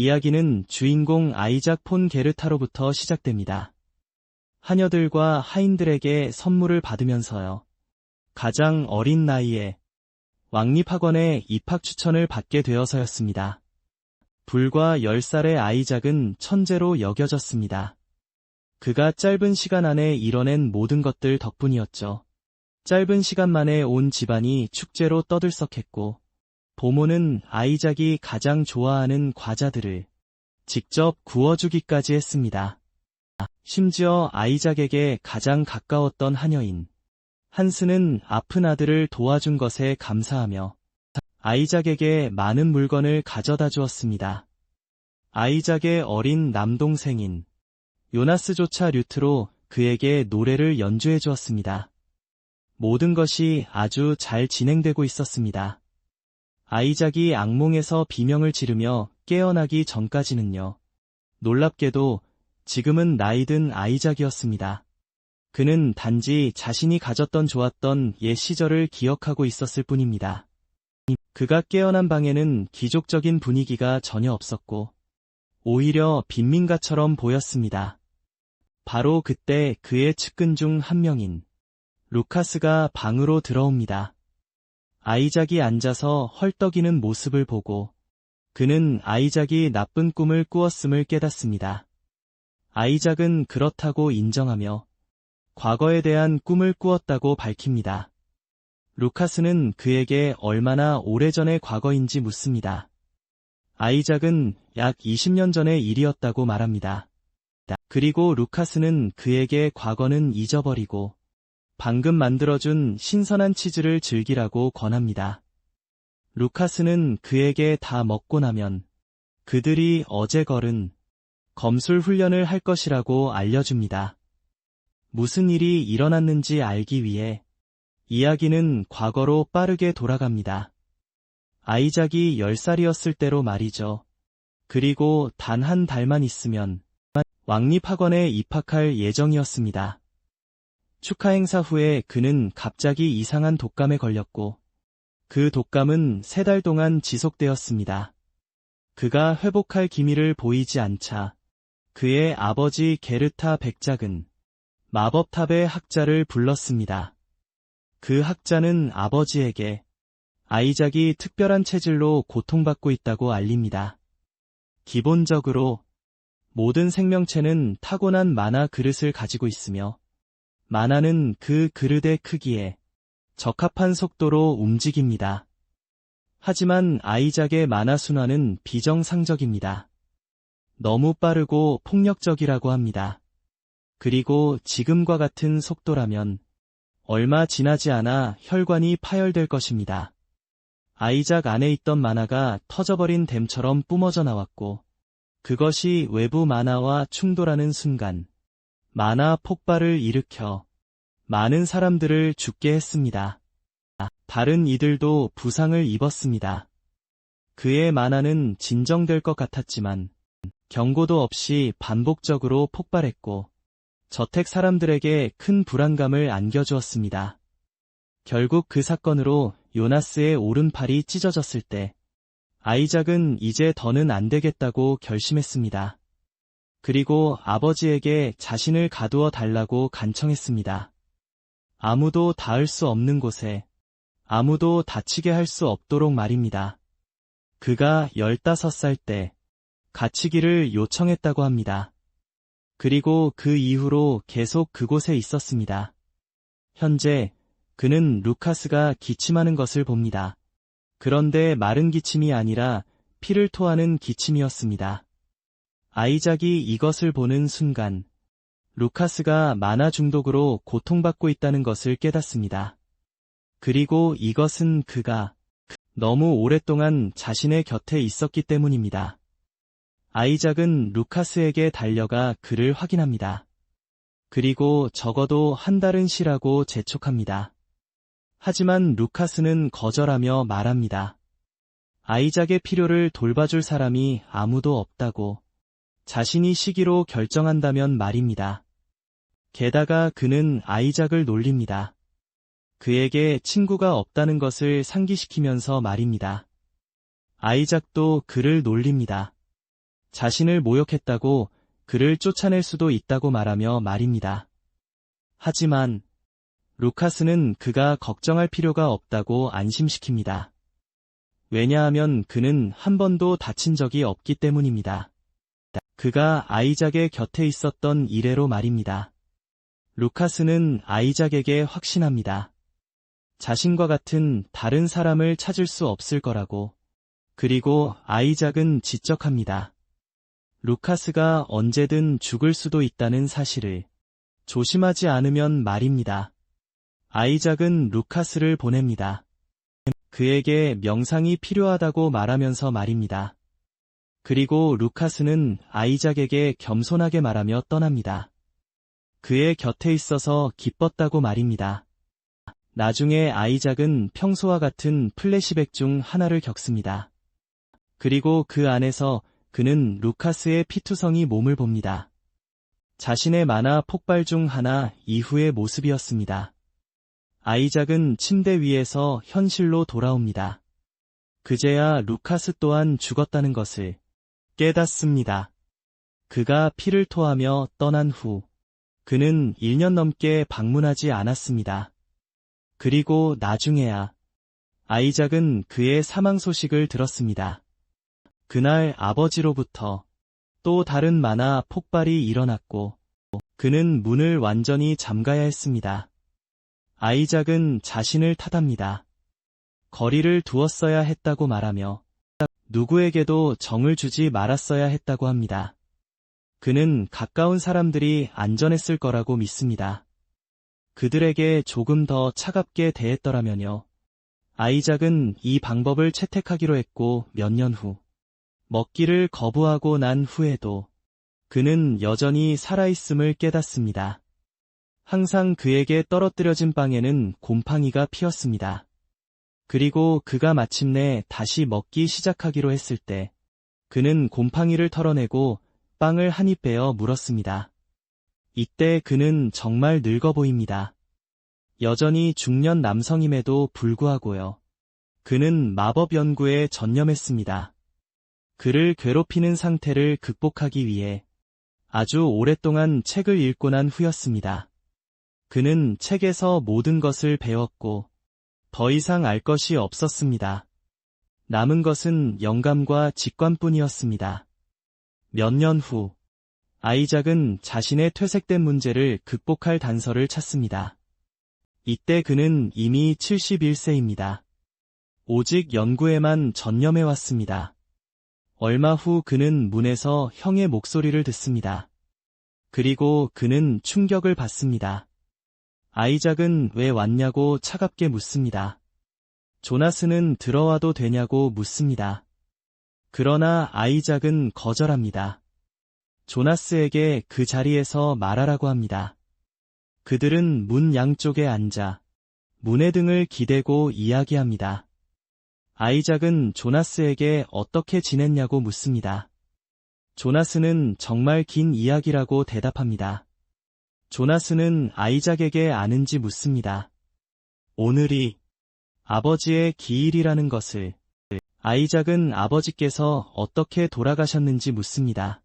이야기는 주인공 아이작 폰 게르타로부터 시작됩니다. 하녀들과 하인들에게 선물을 받으면서요. 가장 어린 나이에 왕립학원에 입학 추천을 받게 되어서였습니다. 불과 10살의 아이작은 천재로 여겨졌습니다. 그가 짧은 시간 안에 이뤄낸 모든 것들 덕분이었죠. 짧은 시간 만에 온 집안이 축제로 떠들썩했고, 보모는 아이작이 가장 좋아하는 과자들을 직접 구워주기까지 했습니다. 심지어 아이작에게 가장 가까웠던 하녀인 한스는 아픈 아들을 도와준 것에 감사하며 아이작에게 많은 물건을 가져다 주었습니다. 아이작의 어린 남동생인 요나스조차 류트로 그에게 노래를 연주해 주었습니다. 모든 것이 아주 잘 진행되고 있었습니다. 아이작이 악몽에서 비명을 지르며 깨어나기 전까지는요. 놀랍게도 지금은 나이든 아이작이었습니다. 그는 단지 자신이 가졌던 좋았던 옛 시절을 기억하고 있었을 뿐입니다. 그가 깨어난 방에는 귀족적인 분위기가 전혀 없었고 오히려 빈민가처럼 보였습니다. 바로 그때 그의 측근 중 한 명인 루카스가 방으로 들어옵니다. 아이작이 앉아서 헐떡이는 모습을 보고 그는 아이작이 나쁜 꿈을 꾸었음을 깨닫습니다. 아이작은 그렇다고 인정하며 과거에 대한 꿈을 꾸었다고 밝힙니다. 루카스는 그에게 얼마나 오래전의 과거인지 묻습니다. 아이작은 약 20년 전의 일이었다고 말합니다. 그리고 루카스는 그에게 과거는 잊어버리고 방금 만들어준 신선한 치즈를 즐기라고 권합니다. 루카스는 그에게 다 먹고 나면 그들이 어제 걸은 검술 훈련을 할 것이라고 알려줍니다. 무슨 일이 일어났는지 알기 위해 이야기는 과거로 빠르게 돌아갑니다. 아이작이 10살이었을 때로 말이죠. 그리고 단 한 달만 있으면 왕립학원에 입학할 예정이었습니다. 축하 행사 후에 그는 갑자기 이상한 독감에 걸렸고 그 독감은 3달 동안 지속되었습니다. 그가 회복할 기미를 보이지 않자 그의 아버지 게르타 백작은 마법탑의 학자를 불렀습니다. 그 학자는 아버지에게 아이작이 특별한 체질로 고통받고 있다고 알립니다. 기본적으로 모든 생명체는 타고난 만화 그릇을 가지고 있으며 만화는 그 그릇의 크기에 적합한 속도로 움직입니다. 하지만 아이작의 만화 순환은 비정상적입니다. 너무 빠르고 폭력적이라고 합니다. 그리고 지금과 같은 속도라면 얼마 지나지 않아 혈관이 파열될 것입니다. 아이작 안에 있던 만화가 터져버린 댐처럼 뿜어져 나왔고 그것이 외부 만화와 충돌하는 순간 만화 폭발을 일으켜 많은 사람들을 죽게 했습니다. 다른 이들도 부상을 입었습니다. 그의 만화는 진정될 것 같았지만 경고도 없이 반복적으로 폭발했고 저택 사람들에게 큰 불안감을 안겨주었습니다. 결국 그 사건으로 요나스의 오른팔이 찢어졌을 때 아이작은 이제 더는 안 되겠다고 결심했습니다. 그리고 아버지에게 자신을 가두어 달라고 간청했습니다. 아무도 닿을 수 없는 곳에 아무도 다치게 할 수 없도록 말입니다. 그가 15살 때 갇히기를 요청했다고 합니다. 그리고 그 이후로 계속 그곳에 있었습니다. 현재 그는 루카스가 기침하는 것을 봅니다. 그런데 마른 기침이 아니라 피를 토하는 기침이었습니다. 아이작이 이것을 보는 순간 루카스가 만화 중독으로 고통받고 있다는 것을 깨닫습니다. 그리고 이것은 그가 너무 오랫동안 자신의 곁에 있었기 때문입니다. 아이작은 루카스에게 달려가 그를 확인합니다. 그리고 적어도 한 달은 쉬라고 재촉합니다. 하지만 루카스는 거절하며 말합니다. 아이작의 필요를 돌봐줄 사람이 아무도 없다고 자신이 쉬기로 결정한다면 말입니다. 게다가 그는 아이작을 놀립니다. 그에게 친구가 없다는 것을 상기시키면서 말입니다. 아이작도 그를 놀립니다. 자신을 모욕했다고 그를 쫓아낼 수도 있다고 말하며 말입니다. 하지만 루카스는 그가 걱정할 필요가 없다고 안심시킵니다. 왜냐하면 그는 한 번도 다친 적이 없기 때문입니다. 그가 아이작의 곁에 있었던 이래로 말입니다. 루카스는 아이작에게 확신합니다. 자신과 같은 다른 사람을 찾을 수 없을 거라고. 그리고 아이작은 지적합니다. 루카스가 언제든 죽을 수도 있다는 사실을 조심하지 않으면 말입니다. 아이작은 루카스를 보냅니다. 그에게 명상이 필요하다고 말하면서 말입니다. 그리고 루카스는 아이작에게 겸손하게 말하며 떠납니다. 그의 곁에 있어서 기뻤다고 말입니다. 나중에 아이작은 평소와 같은 플래시백 중 하나를 겪습니다. 그리고 그 안에서 그는 루카스의 피투성이 몸을 봅니다. 자신의 만화 폭발 중 하나 이후의 모습이었습니다. 아이작은 침대 위에서 현실로 돌아옵니다. 그제야 루카스 또한 죽었다는 것을 깨닫습니다. 그가 피를 토하며 떠난 후 그는 1년 넘게 방문하지 않았습니다. 그리고 나중에야 아이작은 그의 사망 소식을 들었습니다. 그날 아버지로부터 또 다른 만화 폭발이 일어났고 그는 문을 완전히 잠가야 했습니다. 아이작은 자신을 탓합니다. 거리를 두었어야 했다고 말하며 누구에게도 정을 주지 말았어야 했다고 합니다. 그는 가까운 사람들이 안전했을 거라고 믿습니다. 그들에게 조금 더 차갑게 대했더라면요. 아이작은 이 방법을 채택하기로 했고 몇 년 후 먹기를 거부하고 난 후에도 그는 여전히 살아있음을 깨닫습니다. 항상 그에게 떨어뜨려진 빵에는 곰팡이가 피었습니다. 그리고 그가 마침내 다시 먹기 시작하기로 했을 때 그는 곰팡이를 털어내고 빵을 한 입 베어 물었습니다. 이때 그는 정말 늙어 보입니다. 여전히 중년 남성임에도 불구하고요. 그는 마법 연구에 전념했습니다. 그를 괴롭히는 상태를 극복하기 위해 아주 오랫동안 책을 읽고 난 후였습니다. 그는 책에서 모든 것을 배웠고 더 이상 알 것이 없었습니다. 남은 것은 영감과 직관뿐이었습니다. 몇 년 후, 아이작은 자신의 퇴색된 문제를 극복할 단서를 찾습니다. 이때 그는 이미 71세입니다. 오직 연구에만 전념해왔습니다. 얼마 후 그는 문에서 형의 목소리를 듣습니다. 그리고 그는 충격을 받습니다. 아이작은 왜 왔냐고 차갑게 묻습니다. 조나스는 들어와도 되냐고 묻습니다. 그러나 아이작은 거절합니다. 조나스에게 그 자리에서 말하라고 합니다. 그들은 문 양쪽에 앉아 문의 등을 기대고 이야기합니다. 아이작은 조나스에게 어떻게 지냈냐고 묻습니다. 조나스는 정말 긴 이야기라고 대답합니다. 조나스는 아이작에게 아는지 묻습니다. 오늘이 아버지의 기일이라는 것을. 아이작은 아버지께서 어떻게 돌아가셨는지 묻습니다.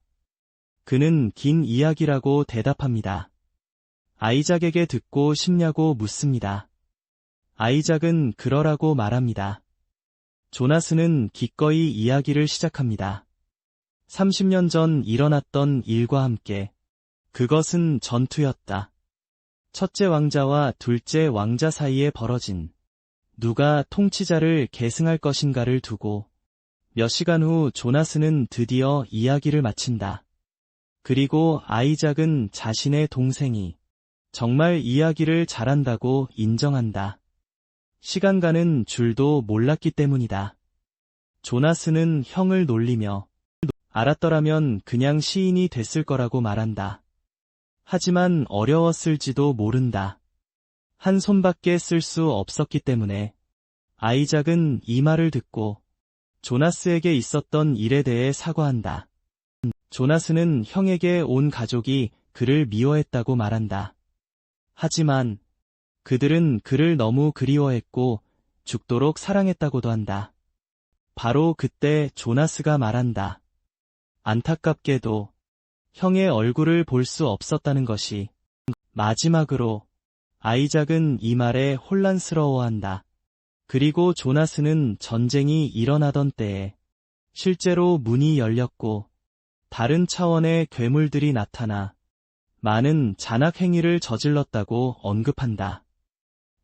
그는 긴 이야기라고 대답합니다. 아이작에게 듣고 싶냐고 묻습니다. 아이작은 그러라고 말합니다. 조나스는 기꺼이 이야기를 시작합니다. 30년 전 일어났던 일과 함께 그것은 전투였다. 첫째 왕자와 둘째 왕자 사이에 벌어진 누가 통치자를 계승할 것인가를 두고 몇 시간 후 조나스는 드디어 이야기를 마친다. 그리고 아이작은 자신의 동생이 정말 이야기를 잘한다고 인정한다. 시간 가는 줄도 몰랐기 때문이다. 조나스는 형을 놀리며 알았더라면 그냥 시인이 됐을 거라고 말한다. 하지만 어려웠을지도 모른다. 한 손밖에 쓸 수 없었기 때문에. 아이작은 이 말을 듣고 조나스에게 있었던 일에 대해 사과한다. 조나스는 형에게 온 가족이 그를 미워했다고 말한다. 하지만 그들은 그를 너무 그리워했고 죽도록 사랑했다고도 한다. 바로 그때 조나스가 말한다. 안타깝게도 형의 얼굴을 볼 수 없었다는 것이. 마지막으로 아이작은 이 말에 혼란스러워한다. 그리고 조나스는 전쟁이 일어나던 때에 실제로 문이 열렸고 다른 차원의 괴물들이 나타나 많은 잔악 행위를 저질렀다고 언급한다.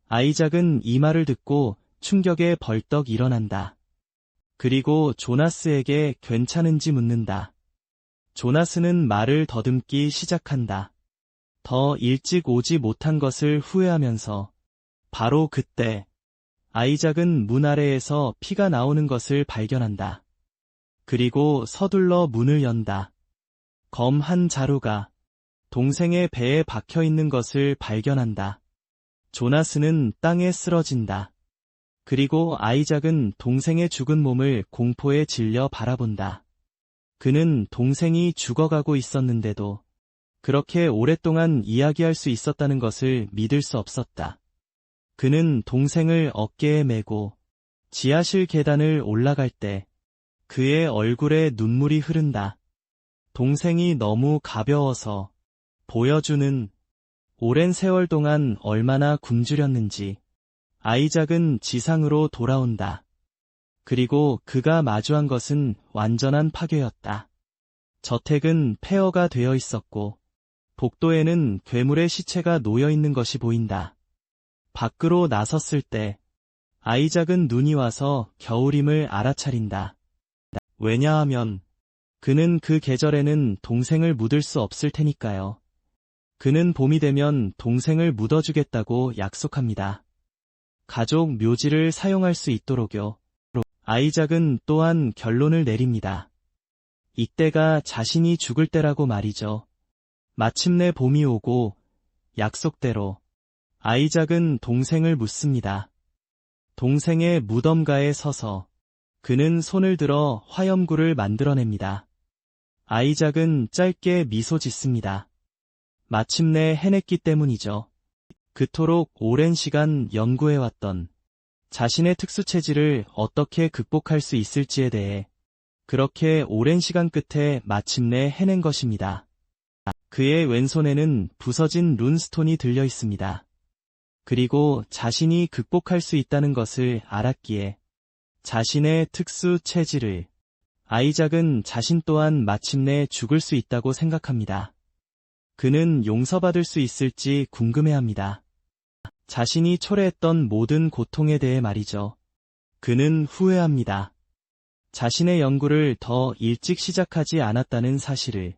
아이작은 이 말을 듣고 충격에 벌떡 일어난다. 그리고 조나스에게 괜찮은지 묻는다. 조나스는 말을 더듬기 시작한다. 더 일찍 오지 못한 것을 후회하면서 바로 그때 아이작은 문 아래에서 피가 나오는 것을 발견한다. 그리고 서둘러 문을 연다. 검 한 자루가 동생의 배에 박혀 있는 것을 발견한다. 조나스는 땅에 쓰러진다. 그리고 아이작은 동생의 죽은 몸을 공포에 질려 바라본다. 그는 동생이 죽어가고 있었는데도 그렇게 오랫동안 이야기할 수 있었다는 것을 믿을 수 없었다. 그는 동생을 어깨에 메고 지하실 계단을 올라갈 때 그의 얼굴에 눈물이 흐른다. 동생이 너무 가벼워서 보여주는 오랜 세월 동안 얼마나 굶주렸는지. 아이작은 지상으로 돌아온다. 그리고 그가 마주한 것은 완전한 파괴였다. 저택은 폐허가 되어 있었고 복도에는 괴물의 시체가 놓여 있는 것이 보인다. 밖으로 나섰을 때 아이작은 눈이 와서 겨울임을 알아차린다. 왜냐하면 그는 그 계절에는 동생을 묻을 수 없을 테니까요. 그는 봄이 되면 동생을 묻어주겠다고 약속합니다. 가족 묘지를 사용할 수 있도록요. 아이작은 또한 결론을 내립니다. 이때가 자신이 죽을 때라고 말이죠. 마침내 봄이 오고 약속대로 아이작은 동생을 묻습니다. 동생의 무덤가에 서서 그는 손을 들어 화염구를 만들어냅니다. 아이작은 짧게 미소 짓습니다. 마침내 해냈기 때문이죠. 그토록 오랜 시간 연구해왔던 자신의 특수체질을 어떻게 극복할 수 있을지에 대해 그렇게 오랜 시간 끝에 마침내 해낸 것입니다. 그의 왼손에는 부서진 룬스톤이 들려 있습니다. 그리고 자신이 극복할 수 있다는 것을 알았기에 자신의 특수체질을 아이작은 자신 또한 마침내 죽을 수 있다고 생각합니다. 그는 용서받을 수 있을지 궁금해합니다. 자신이 초래했던 모든 고통에 대해 말이죠. 그는 후회합니다. 자신의 연구를 더 일찍 시작하지 않았다는 사실을,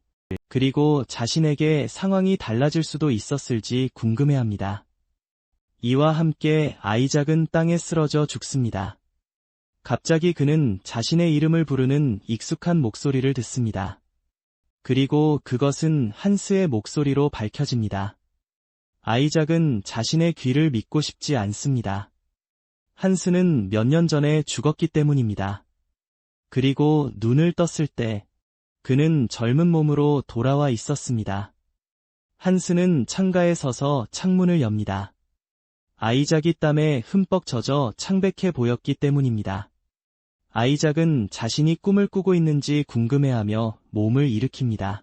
그리고 자신에게 상황이 달라질 수도 있었을지 궁금해합니다. 이와 함께 아이작은 땅에 쓰러져 죽습니다. 갑자기 그는 자신의 이름을 부르는 익숙한 목소리를 듣습니다. 그리고 그것은 한스의 목소리로 밝혀집니다. 아이작은 자신의 귀를 믿고 싶지 않습니다. 한스는 몇 년 전에 죽었기 때문입니다. 그리고 눈을 떴을 때 그는 젊은 몸으로 돌아와 있었습니다. 한스는 창가에 서서 창문을 엽니다. 아이작이 땀에 흠뻑 젖어 창백해 보였기 때문입니다. 아이작은 자신이 꿈을 꾸고 있는지 궁금해하며 몸을 일으킵니다.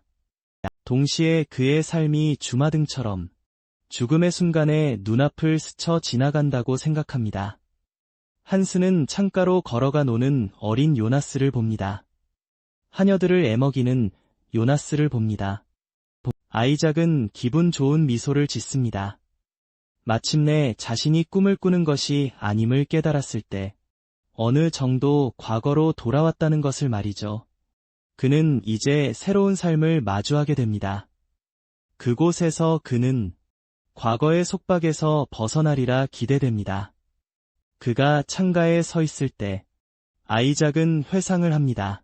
동시에 그의 삶이 주마등처럼 죽음의 순간에 눈앞을 스쳐 지나간다고 생각합니다. 한스는 창가로 걸어가 노는 어린 요나스를 봅니다. 하녀들을 애먹이는 요나스를 봅니다. 아이작은 기분 좋은 미소를 짓습니다. 마침내 자신이 꿈을 꾸는 것이 아님을 깨달았을 때 어느 정도 과거로 돌아왔다는 것을 말이죠. 그는 이제 새로운 삶을 마주하게 됩니다. 그곳에서 그는 과거의 속박에서 벗어나리라 기대됩니다. 그가 창가에 서 있을 때 아이작은 회상을 합니다.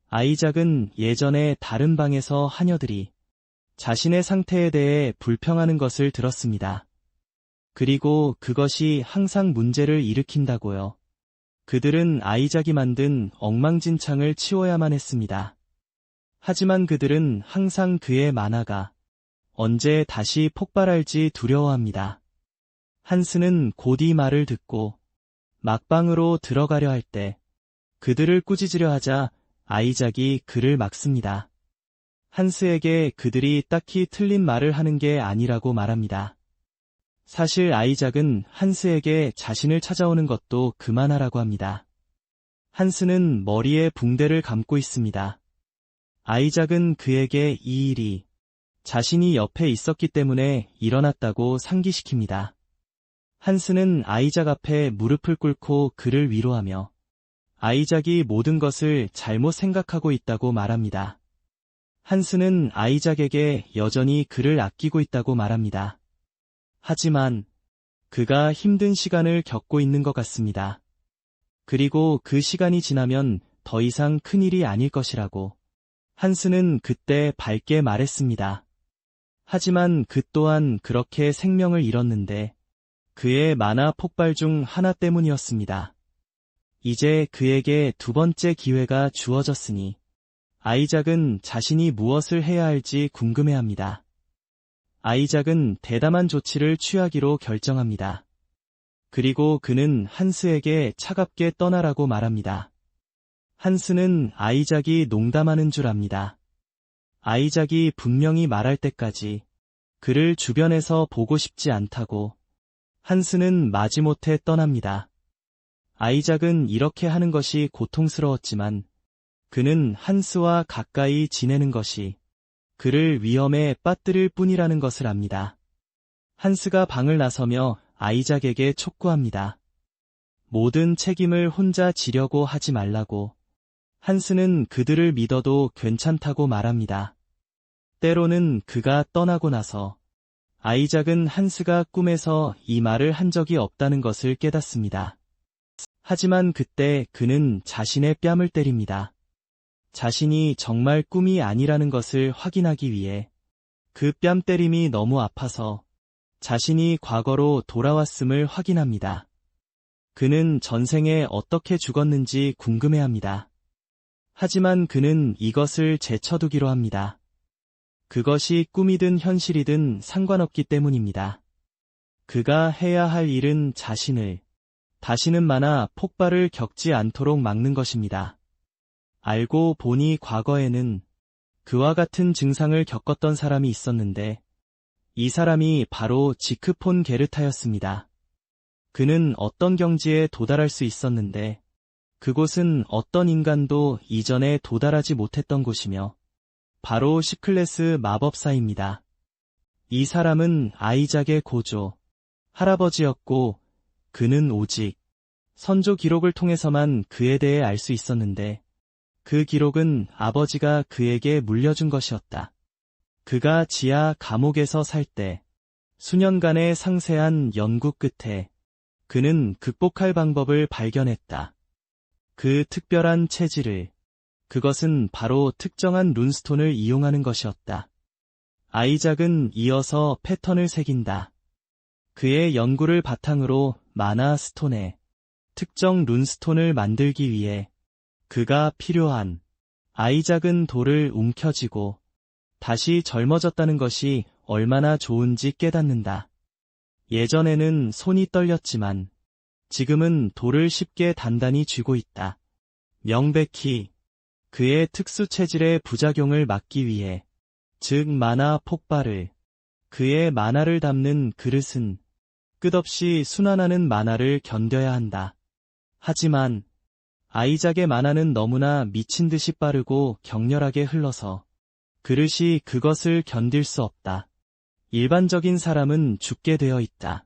아이작은 예전에 다른 방에서 하녀들이 자신의 상태에 대해 불평하는 것을 들었습니다. 그리고 그것이 항상 문제를 일으킨다고요. 그들은 아이작이 만든 엉망진창을 치워야만 했습니다. 하지만 그들은 항상 그의 만화가 언제 다시 폭발할지 두려워합니다. 한스는 곧 이 말을 듣고 막방으로 들어가려 할 때 그들을 꾸짖으려 하자 아이작이 그를 막습니다. 한스에게 그들이 딱히 틀린 말을 하는 게 아니라고 말합니다. 사실 아이작은 한스에게 자신을 찾아오는 것도 그만하라고 합니다. 한스는 머리에 붕대를 감고 있습니다. 아이작은 그에게 이 일이 자신이 옆에 있었기 때문에 일어났다고 상기시킵니다. 한스는 아이작 앞에 무릎을 꿇고 그를 위로하며 아이작이 모든 것을 잘못 생각하고 있다고 말합니다. 한스는 아이작에게 여전히 그를 아끼고 있다고 말합니다. 하지만 그가 힘든 시간을 겪고 있는 것 같습니다. 그리고 그 시간이 지나면 더 이상 큰일이 아닐 것이라고 한스는 그때 밝게 말했습니다. 하지만 그 또한 그렇게 생명을 잃었는데 그의 만화 폭발 중 하나 때문이었습니다. 이제 그에게 두 번째 기회가 주어졌으니 아이작은 자신이 무엇을 해야 할지 궁금해합니다. 아이작은 대담한 조치를 취하기로 결정합니다. 그리고 그는 한스에게 차갑게 떠나라고 말합니다. 한스는 아이작이 농담하는 줄 압니다. 아이작이 분명히 말할 때까지 그를 주변에서 보고 싶지 않다고 한스는 마지못해 떠납니다. 아이작은 이렇게 하는 것이 고통스러웠지만 그는 한스와 가까이 지내는 것이 그를 위험에 빠뜨릴 뿐이라는 것을 압니다. 한스가 방을 나서며 아이작에게 촉구합니다. 모든 책임을 혼자 지려고 하지 말라고. 한스는 그들을 믿어도 괜찮다고 말합니다. 때로는 그가 떠나고 나서 아이작은 한스가 꿈에서 이 말을 한 적이 없다는 것을 깨닫습니다. 하지만 그때 그는 자신의 뺨을 때립니다. 자신이 정말 꿈이 아니라는 것을 확인하기 위해 그 뺨 때림이 너무 아파서 자신이 과거로 돌아왔음을 확인합니다. 그는 전생에 어떻게 죽었는지 궁금해합니다. 하지만 그는 이것을 제쳐두기로 합니다. 그것이 꿈이든 현실이든 상관없기 때문입니다. 그가 해야 할 일은 자신을 다시는 만화 폭발을 겪지 않도록 막는 것입니다. 알고 보니 과거에는 그와 같은 증상을 겪었던 사람이 있었는데 이 사람이 바로 지크폰 게르타였습니다. 그는 어떤 경지에 도달할 수 있었는데 그곳은 어떤 인간도 이전에 도달하지 못했던 곳이며 바로 시클레스 마법사입니다. 이 사람은 아이작의 고조, 할아버지였고 그는 오직 선조 기록을 통해서만 그에 대해 알 수 있었는데 그 기록은 아버지가 그에게 물려준 것이었다. 그가 지하 감옥에서 살 때 수년간의 상세한 연구 끝에 그는 극복할 방법을 발견했다. 그 특별한 체질을, 그것은 바로 특정한 룬스톤을 이용하는 것이었다. 아이작은 이어서 패턴을 새긴다. 그의 연구를 바탕으로 마나 스톤에 특정 룬스톤을 만들기 위해 그가 필요한 아이작은 돌을 움켜쥐고 다시 젊어졌다는 것이 얼마나 좋은지 깨닫는다. 예전에는 손이 떨렸지만 지금은 돌을 쉽게 단단히 쥐고 있다. 명백히 그의 특수 체질의 부작용을 막기 위해, 즉 만화 폭발을, 그의 만화를 담는 그릇은 끝없이 순환하는 만화를 견뎌야 한다. 하지만 아이작의 만화는 너무나 미친 듯이 빠르고 격렬하게 흘러서 그릇이 그것을 견딜 수 없다. 일반적인 사람은 죽게 되어 있다.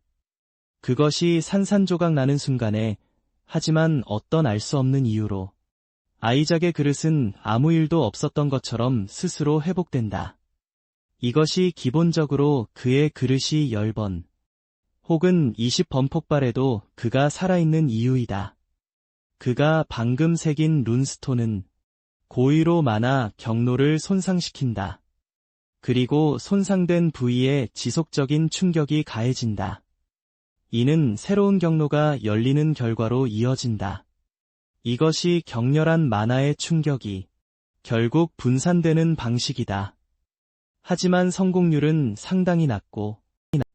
그것이 산산조각 나는 순간에, 하지만 어떤 알 수 없는 이유로 아이작의 그릇은 아무 일도 없었던 것처럼 스스로 회복된다. 이것이 기본적으로 그의 그릇이 10번 혹은 20번 폭발해도 그가 살아있는 이유이다. 그가 방금 새긴 룬스톤은 고의로 만화 경로를 손상시킨다. 그리고 손상된 부위에 지속적인 충격이 가해진다. 이는 새로운 경로가 열리는 결과로 이어진다. 이것이 격렬한 만화의 충격이 결국 분산되는 방식이다. 하지만 성공률은 상당히 낮고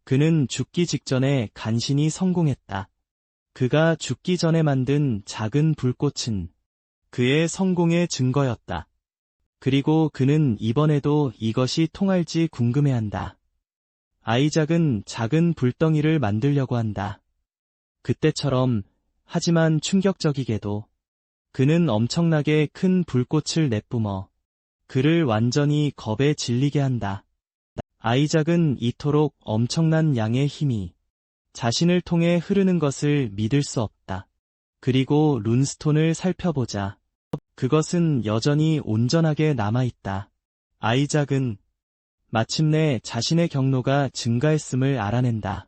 그는 죽기 직전에 간신히 성공했다. 그가 죽기 전에 만든 작은 불꽃은 그의 성공의 증거였다. 그리고 그는 이번에도 이것이 통할지 궁금해한다. 아이작은 작은 불덩이를 만들려고 한다. 그때처럼, 하지만 충격적이게도 그는 엄청나게 큰 불꽃을 내뿜어 그를 완전히 겁에 질리게 한다. 아이작은 이토록 엄청난 양의 힘이 자신을 통해 흐르는 것을 믿을 수 없다. 그리고 룬스톤을 살펴보자. 그것은 여전히 온전하게 남아있다. 아이작은 마침내 자신의 경로가 증가했음을 알아낸다.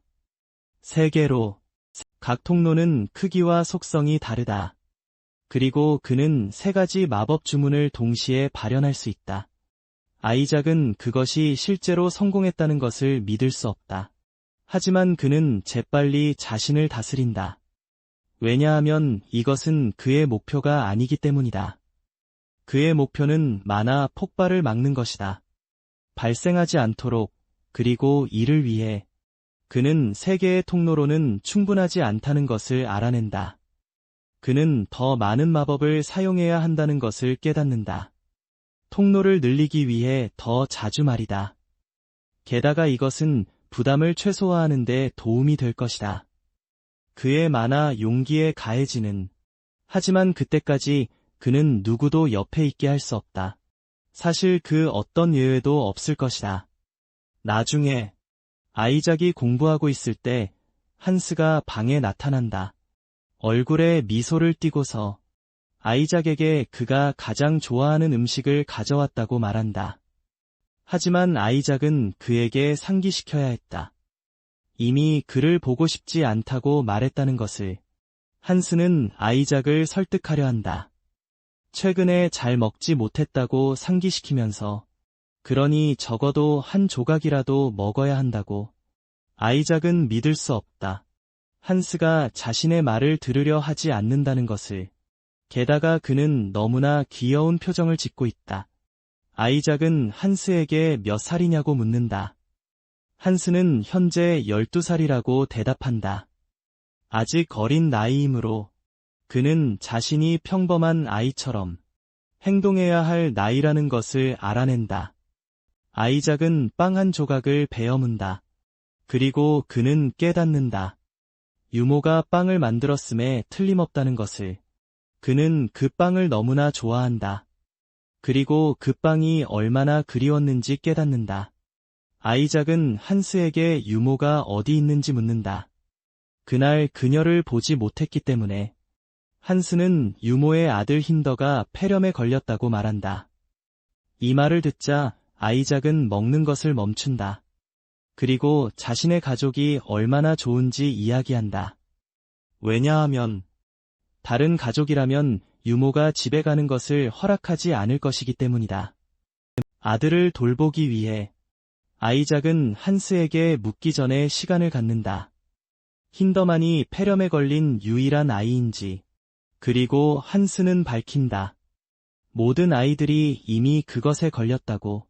3개로. 각 통로는 크기와 속성이 다르다. 그리고 그는 3가지 마법 주문을 동시에 발현할 수 있다. 아이작은 그것이 실제로 성공했다는 것을 믿을 수 없다. 하지만 그는 재빨리 자신을 다스린다. 왜냐하면 이것은 그의 목표가 아니기 때문이다. 그의 목표는 만화 폭발을 막는 것이다. 발생하지 않도록, 그리고 이를 위해 그는 3개의 통로로는 충분하지 않다는 것을 알아낸다. 그는 더 많은 마법을 사용해야 한다는 것을 깨닫는다. 통로를 늘리기 위해 더 자주 말이다. 게다가 이것은 부담을 최소화하는 데 도움이 될 것이다. 그의 만화 용기에 가해지는. 하지만 그때까지 그는 누구도 옆에 있게 할 수 없다. 사실 그 어떤 예외도 없을 것이다. 나중에 아이작이 공부하고 있을 때 한스가 방에 나타난다. 얼굴에 미소를 띠고서 아이작에게 그가 가장 좋아하는 음식을 가져왔다고 말한다. 하지만 아이작은 그에게 상기시켜야 했다. 이미 그를 보고 싶지 않다고 말했다는 것을. 한스는 아이작을 설득하려 한다. 최근에 잘 먹지 못했다고 상기시키면서 그러니 적어도 한 조각이라도 먹어야 한다고. 아이작은 믿을 수 없다. 한스가 자신의 말을 들으려 하지 않는다는 것을. 게다가 그는 너무나 귀여운 표정을 짓고 있다. 아이작은 한스에게 몇 살이냐고 묻는다. 한스는 현재 12살이라고 대답한다. 아직 어린 나이이므로 그는 자신이 평범한 아이처럼 행동해야 할 나이라는 것을 알아낸다. 아이작은 빵 한 조각을 베어문다. 그리고 그는 깨닫는다. 유모가 빵을 만들었음에 틀림없다는 것을. 그는 그 빵을 너무나 좋아한다. 그리고 그 빵이 얼마나 그리웠는지 깨닫는다. 아이작은 한스에게 유모가 어디 있는지 묻는다. 그날 그녀를 보지 못했기 때문에. 한스는 유모의 아들 힌더가 폐렴에 걸렸다고 말한다. 이 말을 듣자 아이작은 먹는 것을 멈춘다. 그리고 자신의 가족이 얼마나 좋은지 이야기한다. 왜냐하면 다른 가족이라면 유모가 집에 가는 것을 허락하지 않을 것이기 때문이다. 아들을 돌보기 위해 아이작은 한스에게 묻기 전에 시간을 갖는다. 힌더만이 폐렴에 걸린 유일한 아이인지. 그리고 한스는 밝힌다. 모든 아이들이 이미 그것에 걸렸다고.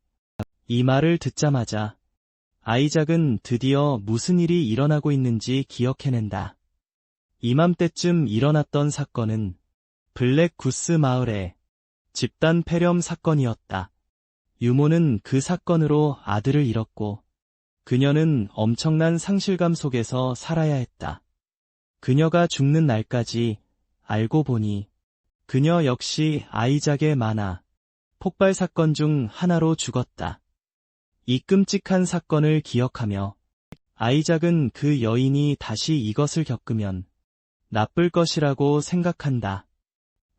이 말을 듣자마자 아이작은 드디어 무슨 일이 일어나고 있는지 기억해낸다. 이맘때쯤 일어났던 사건은 블랙 구스 마을의 집단 폐렴 사건이었다. 유모는 그 사건으로 아들을 잃었고 그녀는 엄청난 상실감 속에서 살아야 했다. 그녀가 죽는 날까지 알고 보니 그녀 역시 아이작의 만화 폭발 사건 중 하나로 죽었다. 이 끔찍한 사건을 기억하며 아이작은 그 여인이 다시 이것을 겪으면 나쁠 것이라고 생각한다.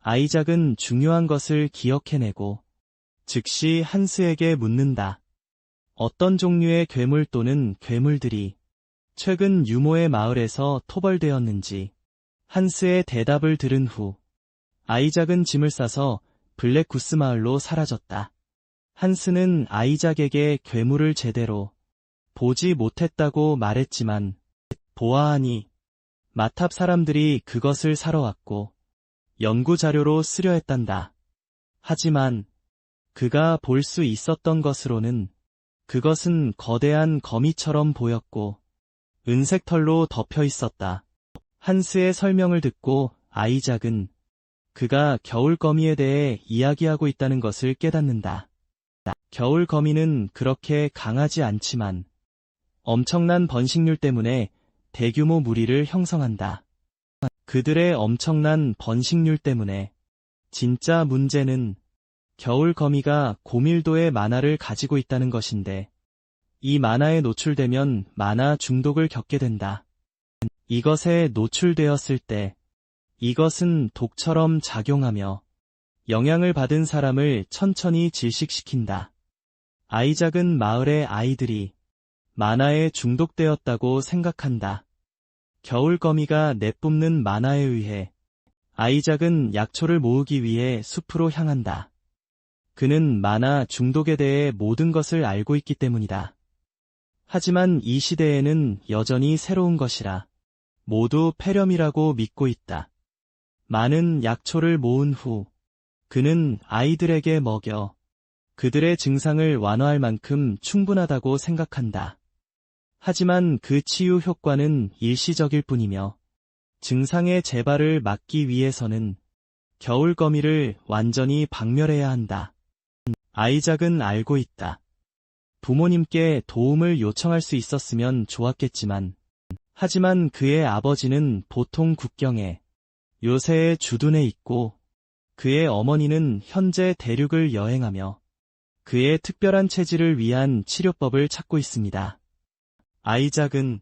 아이작은 중요한 것을 기억해내고 즉시 한스에게 묻는다. 어떤 종류의 괴물 또는 괴물들이 최근 유모의 마을에서 토벌되었는지. 한스의 대답을 들은 후 아이작은 짐을 싸서 블랙 구스 마을로 사라졌다. 한스는 아이작에게 괴물을 제대로 보지 못했다고 말했지만 보아하니 마탑 사람들이 그것을 사러 왔고 연구 자료로 쓰려 했단다. 하지만 그가 볼 수 있었던 것으로는 그것은 거대한 거미처럼 보였고 은색 털로 덮여 있었다. 한스의 설명을 듣고 아이작은 그가 겨울거미에 대해 이야기하고 있다는 것을 깨닫는다. 겨울거미는 그렇게 강하지 않지만 엄청난 번식률 때문에 대규모 무리를 형성한다. 그들의 엄청난 번식률 때문에 진짜 문제는 겨울거미가 고밀도의 만화를 가지고 있다는 것인데 이 만화에 노출되면 만화 중독을 겪게 된다. 이것에 노출되었을 때 이것은 독처럼 작용하며 영향을 받은 사람을 천천히 질식시킨다. 아이작은 마을의 아이들이 만화에 중독되었다고 생각한다. 겨울거미가 내뿜는 만화에 의해 아이작은 약초를 모으기 위해 숲으로 향한다. 그는 만화 중독에 대해 모든 것을 알고 있기 때문이다. 하지만 이 시대에는 여전히 새로운 것이라 모두 폐렴이라고 믿고 있다. 많은 약초를 모은 후 그는 아이들에게 먹여 그들의 증상을 완화할 만큼 충분하다고 생각한다. 하지만 그 치유 효과는 일시적일 뿐이며 증상의 재발을 막기 위해서는 겨울거미를 완전히 박멸해야 한다. 아이작은 알고 있다. 부모님께 도움을 요청할 수 있었으면 좋았겠지만 하지만 그의 아버지는 보통 국경에 요새의 주둔에 있고 그의 어머니는 현재 대륙을 여행하며 그의 특별한 체질을 위한 치료법을 찾고 있습니다. 아이작은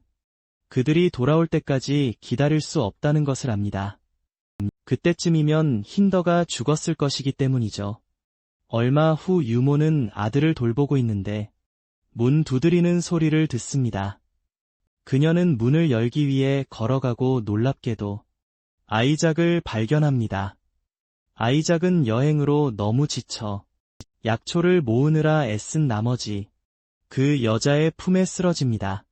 그들이 돌아올 때까지 기다릴 수 없다는 것을 압니다. 그때쯤이면 힌더가 죽었을 것이기 때문이죠. 얼마 후 유모는 아들을 돌보고 있는데 문 두드리는 소리를 듣습니다. 그녀는 문을 열기 위해 걸어가고 놀랍게도 아이작을 발견합니다. 아이작은 여행으로 너무 지쳐 약초를 모으느라 애쓴 나머지 그 여자의 품에 쓰러집니다.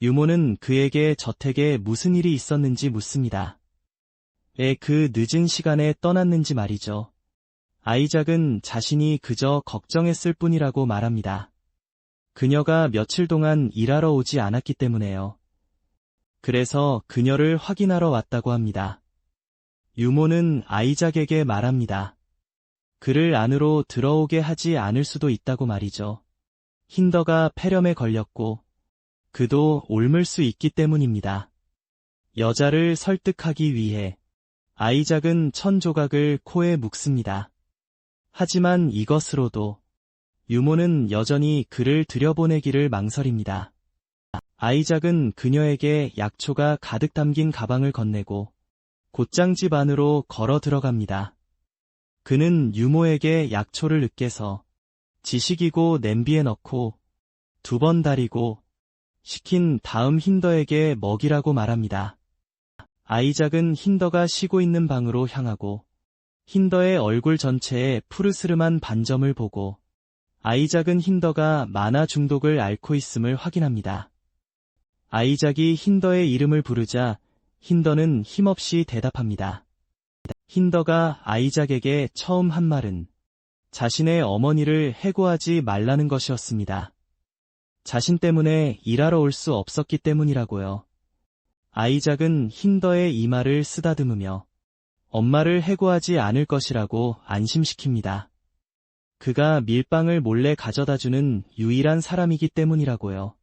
유모는 그에게 저택에 무슨 일이 있었는지 묻습니다. 왜 그 늦은 시간에 떠났는지 말이죠. 아이작은 자신이 그저 걱정했을 뿐이라고 말합니다. 그녀가 며칠 동안 일하러 오지 않았기 때문에요. 그래서 그녀를 확인하러 왔다고 합니다. 유모는 아이작에게 말합니다. 그를 안으로 들어오게 하지 않을 수도 있다고 말이죠. 힌더가 폐렴에 걸렸고 그도 옮을 수 있기 때문입니다. 여자를 설득하기 위해 아이작은 천조각을 코에 묵습니다. 하지만 이것으로도 유모는 여전히 그를 들여보내기를 망설입니다. 아이작은 그녀에게 약초가 가득 담긴 가방을 건네고 곧장 집 안으로 걸어 들어갑니다. 그는 유모에게 약초를 으깨서 지식이고 냄비에 넣고 2번 달이고 시킨 다음 힌더에게 먹이라고 말합니다. 아이작은 힌더가 쉬고 있는 방으로 향하고 힌더의 얼굴 전체에 푸르스름한 반점을 보고 아이작은 힌더가 만화 중독을 앓고 있음을 확인합니다. 아이작이 힌더의 이름을 부르자 힌더는 힘없이 대답합니다. 힌더가 아이작에게 처음 한 말은 자신의 어머니를 해고하지 말라는 것이었습니다. 자신 때문에 일하러 올 수 없었기 때문이라고요. 아이작은 힌더의 이 말을 쓰다듬으며 엄마를 해고하지 않을 것이라고 안심시킵니다. 그가 밀빵을 몰래 가져다주는 유일한 사람이기 때문이라고요.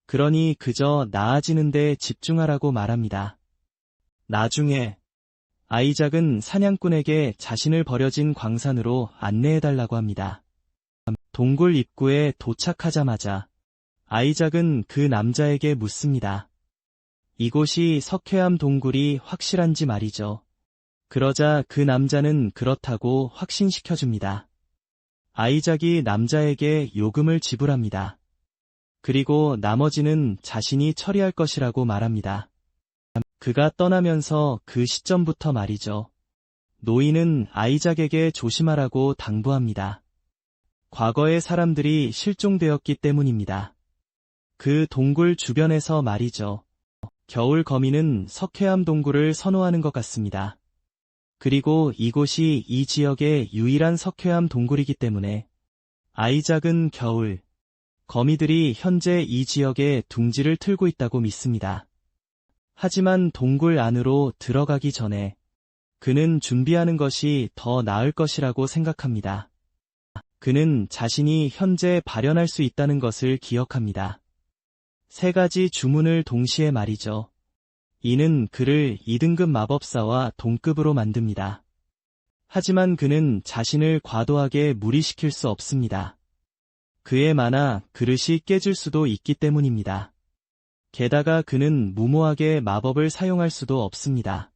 그러니 그저 나아지는 데 집중하라고 말합니다. 나중에 아이작은 사냥꾼에게 자신을 버려진 광산으로 안내해달라고 합니다. 동굴 입구에 도착하자마자 아이작은 그 남자에게 묻습니다. 이곳이 석회암 동굴이 확실한지 말이죠. 그러자 그 남자는 그렇다고 확신시켜줍니다. 아이작이 남자에게 요금을 지불합니다. 그리고 나머지는 자신이 처리할 것이라고 말합니다. 그가 떠나면서 그 시점부터 말이죠. 노인은 아이작에게 조심하라고 당부합니다. 과거의 사람들이 실종되었기 때문입니다. 그 동굴 주변에서 말이죠. 겨울 거미는 석회암 동굴을 선호하는 것 같습니다. 그리고 이곳이 이 지역의 유일한 석회암 동굴이기 때문에 아이작은 겨울 거미들이 현재 이 지역에 둥지를 틀고 있다고 믿습니다. 하지만 동굴 안으로 들어가기 전에 그는 준비하는 것이 더 나을 것이라고 생각합니다. 그는 자신이 현재 발현할 수 있다는 것을 기억합니다. 세 가지 주문을 동시에 말이죠. 이는 그를 2등급 마법사와 동급으로 만듭니다. 하지만 그는 자신을 과도하게 무리시킬 수 없습니다. 그의 만화 그릇이 깨질 수도 있기 때문입니다. 게다가 그는 무모하게 마법을 사용할 수도 없습니다.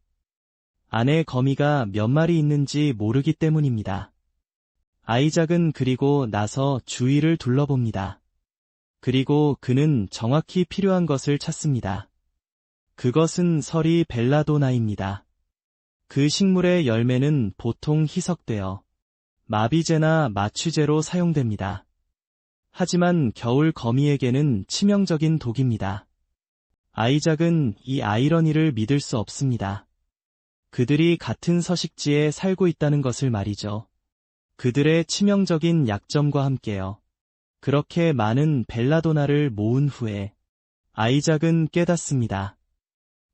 안에 거미가 몇 마리 있는지 모르기 때문입니다. 아이작은 그리고 나서 주위를 둘러봅니다. 그리고 그는 정확히 필요한 것을 찾습니다. 그것은 서리 벨라도나입니다. 그 식물의 열매는 보통 희석되어 마비제나 마취제로 사용됩니다. 하지만 겨울 거미에게는 치명적인 독입니다. 아이작은 이 아이러니를 믿을 수 없습니다. 그들이 같은 서식지에 살고 있다는 것을 말이죠. 그들의 치명적인 약점과 함께요. 그렇게 많은 벨라도나를 모은 후에 아이작은 깨닫습니다.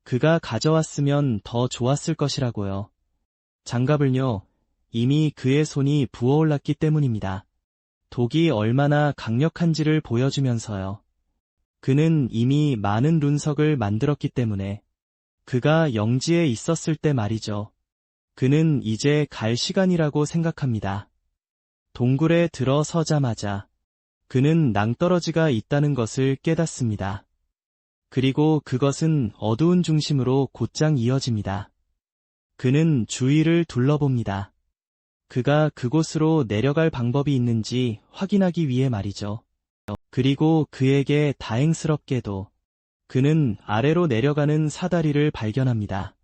그가 가져왔으면 더 좋았을 것이라고요. 장갑을요, 이미 그의 손이 부어올랐기 때문입니다. 독이 얼마나 강력한지를 보여주면서요. 그는 이미 많은 룬석을 만들었기 때문에 그가 영지에 있었을 때 말이죠. 그는 이제 갈 시간이라고 생각합니다. 동굴에 들어서자마자 그는 낭떠러지가 있다는 것을 깨닫습니다. 그리고 그것은 어두운 중심으로 곧장 이어집니다. 그는 주위를 둘러봅니다. 그가 그곳으로 내려갈 방법이 있는지 확인하기 위해 말이죠. 그리고 그에게 다행스럽게도 그는 아래로 내려가는 사다리를 발견합니다.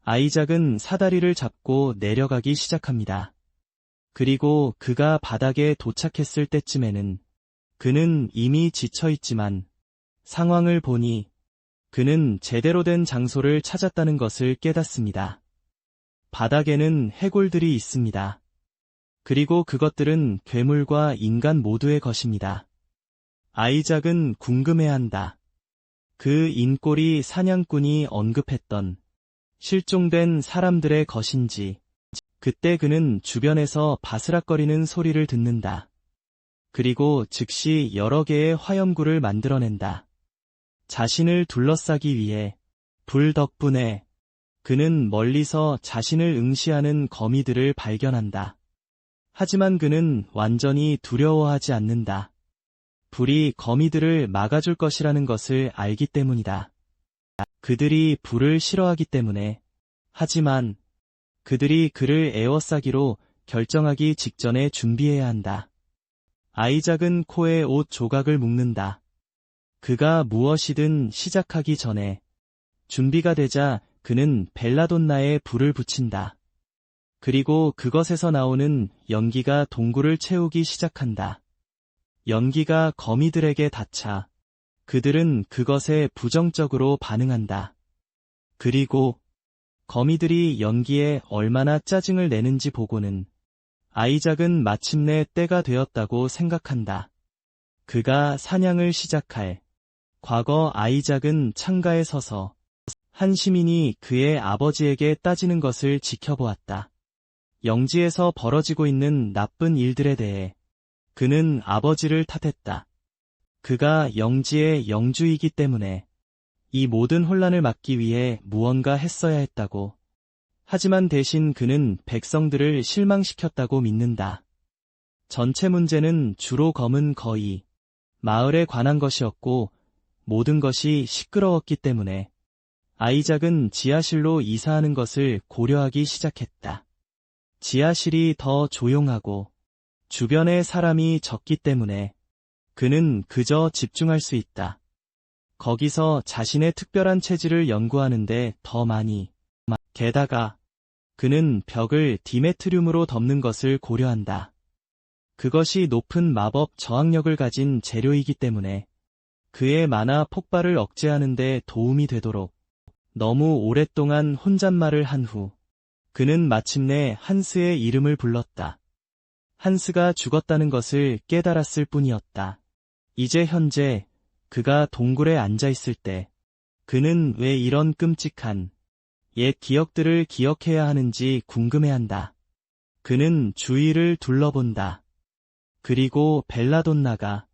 아이작은 사다리를 잡고 내려가기 시작합니다. 그리고 그가 바닥에 도착했을 때쯤에는 그는 이미 지쳐있지만 상황을 보니 그는 제대로 된 장소를 찾았다는 것을 깨닫습니다. 바닥에는 해골들이 있습니다. 그리고 그것들은 괴물과 인간 모두의 것입니다. 아이작은 궁금해한다. 그 인꼬리 사냥꾼이 언급했던 실종된 사람들의 것인지. 그때 그는 주변에서 바스락거리는 소리를 듣는다. 그리고 즉시 여러 개의 화염구를 만들어낸다. 자신을 둘러싸기 위해 불 덕분에 그는 멀리서 자신을 응시하는 거미들을 발견한다. 하지만 그는 완전히 두려워하지 않는다. 불이 거미들을 막아줄 것이라는 것을 알기 때문이다. 그들이 불을 싫어하기 때문에. 하지만 그들이 그를 에워싸기로 결정하기 직전에 준비해야 한다. 아이작은 코에 옷 조각을 묶는다. 그가 무엇이든 시작하기 전에 준비가 되자 그는 벨라돈나에 불을 붙인다. 그리고 그것에서 나오는 연기가 동굴을 채우기 시작한다. 연기가 거미들에게 닿자 그들은 그것에 부정적으로 반응한다. 그리고 거미들이 연기에 얼마나 짜증을 내는지 보고는 아이작은 마침내 때가 되었다고 생각한다. 그가 사냥을 시작할. 과거 아이작은 창가에 서서 한 시민이 그의 아버지에게 따지는 것을 지켜보았다. 영지에서 벌어지고 있는 나쁜 일들에 대해 그는 아버지를 탓했다. 그가 영지의 영주이기 때문에 이 모든 혼란을 막기 위해 무언가 했어야 했다고. 하지만 대신 그는 백성들을 실망시켰다고 믿는다. 전체 문제는 주로 검은 거의 마을에 관한 것이었고 모든 것이 시끄러웠기 때문에 아이작은 지하실로 이사하는 것을 고려하기 시작했다. 지하실이 더 조용하고 주변에 사람이 적기 때문에 그는 그저 집중할 수 있다. 거기서 자신의 특별한 체질을 연구하는데 더 많이. 게다가 그는 벽을 디메트륨으로 덮는 것을 고려한다. 그것이 높은 마법 저항력을 가진 재료이기 때문에 그의 만화 폭발을 억제하는 데 도움이 되도록. 너무 오랫동안 혼잣말을 한 후 그는 마침내 한스의 이름을 불렀다. 한스가 죽었다는 것을 깨달았을 뿐이었다. 이제 현재 그가 동굴에 앉아 있을 때 그는 왜 이런 끔찍한 옛 기억들을 기억해야 하는지 궁금해한다. 그는 주위를 둘러본다. 그리고 벨라돈나가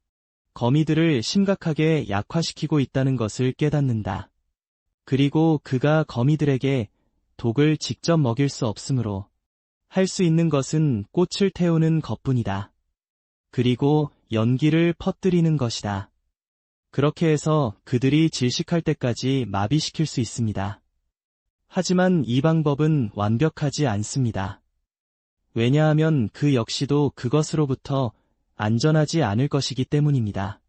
거미들을 심각하게 약화시키고 있다는 것을 깨닫는다. 그리고 그가 거미들에게 독을 직접 먹일 수 없으므로 할 수 있는 것은 꽃을 태우는 것뿐이다. 그리고 연기를 퍼뜨리는 것이다. 그렇게 해서 그들이 질식할 때까지 마비시킬 수 있습니다. 하지만 이 방법은 완벽하지 않습니다. 왜냐하면 그 역시도 그것으로부터 안전하지 않을 것이기 때문입니다.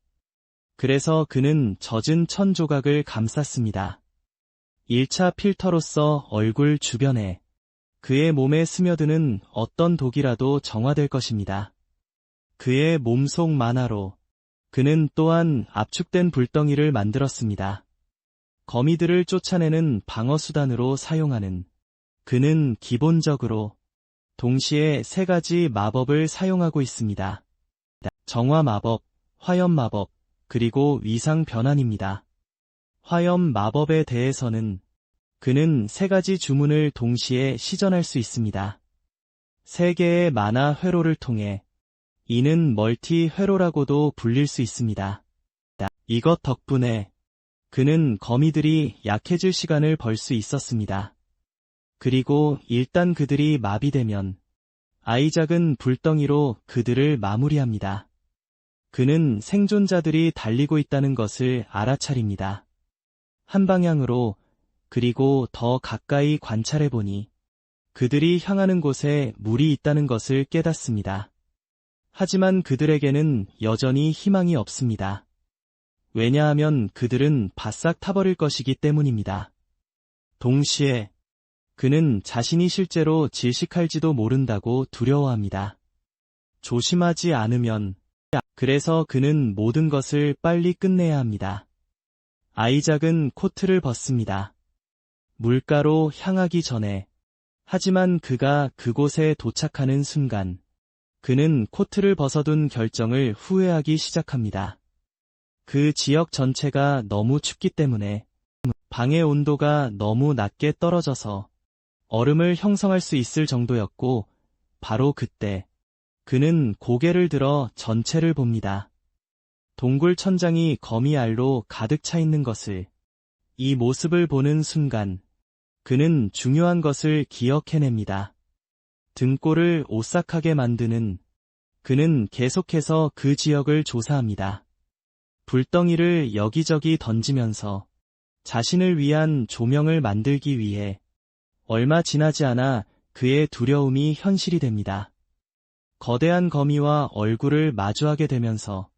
그래서 그는 젖은 천 조각을 감쌌습니다. 1차 필터로서 얼굴 주변에 그의 몸에 스며드는 어떤 독이라도 정화될 것입니다. 그의 몸속 만화로 그는 또한 압축된 불덩이를 만들었습니다. 거미들을 쫓아내는 방어수단으로 사용하는 그는 기본적으로 동시에 세 가지 마법을 사용하고 있습니다. 정화 마법, 화염 마법, 그리고 위상 변환입니다. 화염 마법에 대해서는 그는 세 가지 주문을 동시에 시전할 수 있습니다. 세 개의 만화 회로를 통해 이는 멀티 회로라고도 불릴 수 있습니다. 이것 덕분에 그는 거미들이 약해질 시간을 벌 수 있었습니다. 그리고 일단 그들이 마비되면 아이작은 불덩이로 그들을 마무리합니다. 그는 생존자들이 달리고 있다는 것을 알아차립니다. 한 방향으로 그리고 더 가까이 관찰해보니 그들이 향하는 곳에 물이 있다는 것을 깨닫습니다. 하지만 그들에게는 여전히 희망이 없습니다. 왜냐하면 그들은 바싹 타버릴 것이기 때문입니다. 동시에 그는 자신이 실제로 질식할지도 모른다고 두려워합니다. 조심하지 않으면 그래서 그는 모든 것을 빨리 끝내야 합니다. 아이작은 코트를 벗습니다. 물가로 향하기 전에 하지만 그가 그곳에 도착하는 순간 그는 코트를 벗어둔 결정을 후회하기 시작합니다. 그 지역 전체가 너무 춥기 때문에 방의 온도가 너무 낮게 떨어져서 얼음을 형성할 수 있을 정도였고 바로 그때 그는 고개를 들어 전체를 봅니다. 동굴 천장이 거미알로 가득 차 있는 것을 이 모습을 보는 순간 그는 중요한 것을 기억해냅니다. 등골을 오싹하게 만드는 그는 계속해서 그 지역을 조사합니다. 불덩이를 여기저기 던지면서 자신을 위한 조명을 만들기 위해 얼마 지나지 않아 그의 두려움이 현실이 됩니다. 거대한 거미와 얼굴을 마주하게 되면서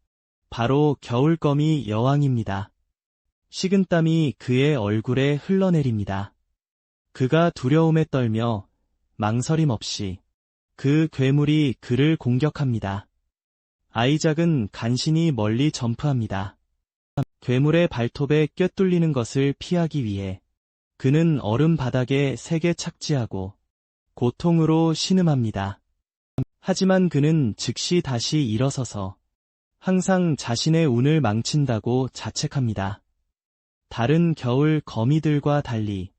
바로 겨울거미 여왕입니다. 식은땀이 그의 얼굴에 흘러내립니다. 그가 두려움에 떨며 망설임 없이 그 괴물이 그를 공격합니다. 아이작은 간신히 멀리 점프합니다. 괴물의 발톱에 꿰뚫리는 것을 피하기 위해 그는 얼음 바닥에 세게 착지하고 고통으로 신음합니다. 하지만 그는 즉시 다시 일어서서 항상 자신의 운을 망친다고 자책합니다. 다른 겨울 거미들과 달리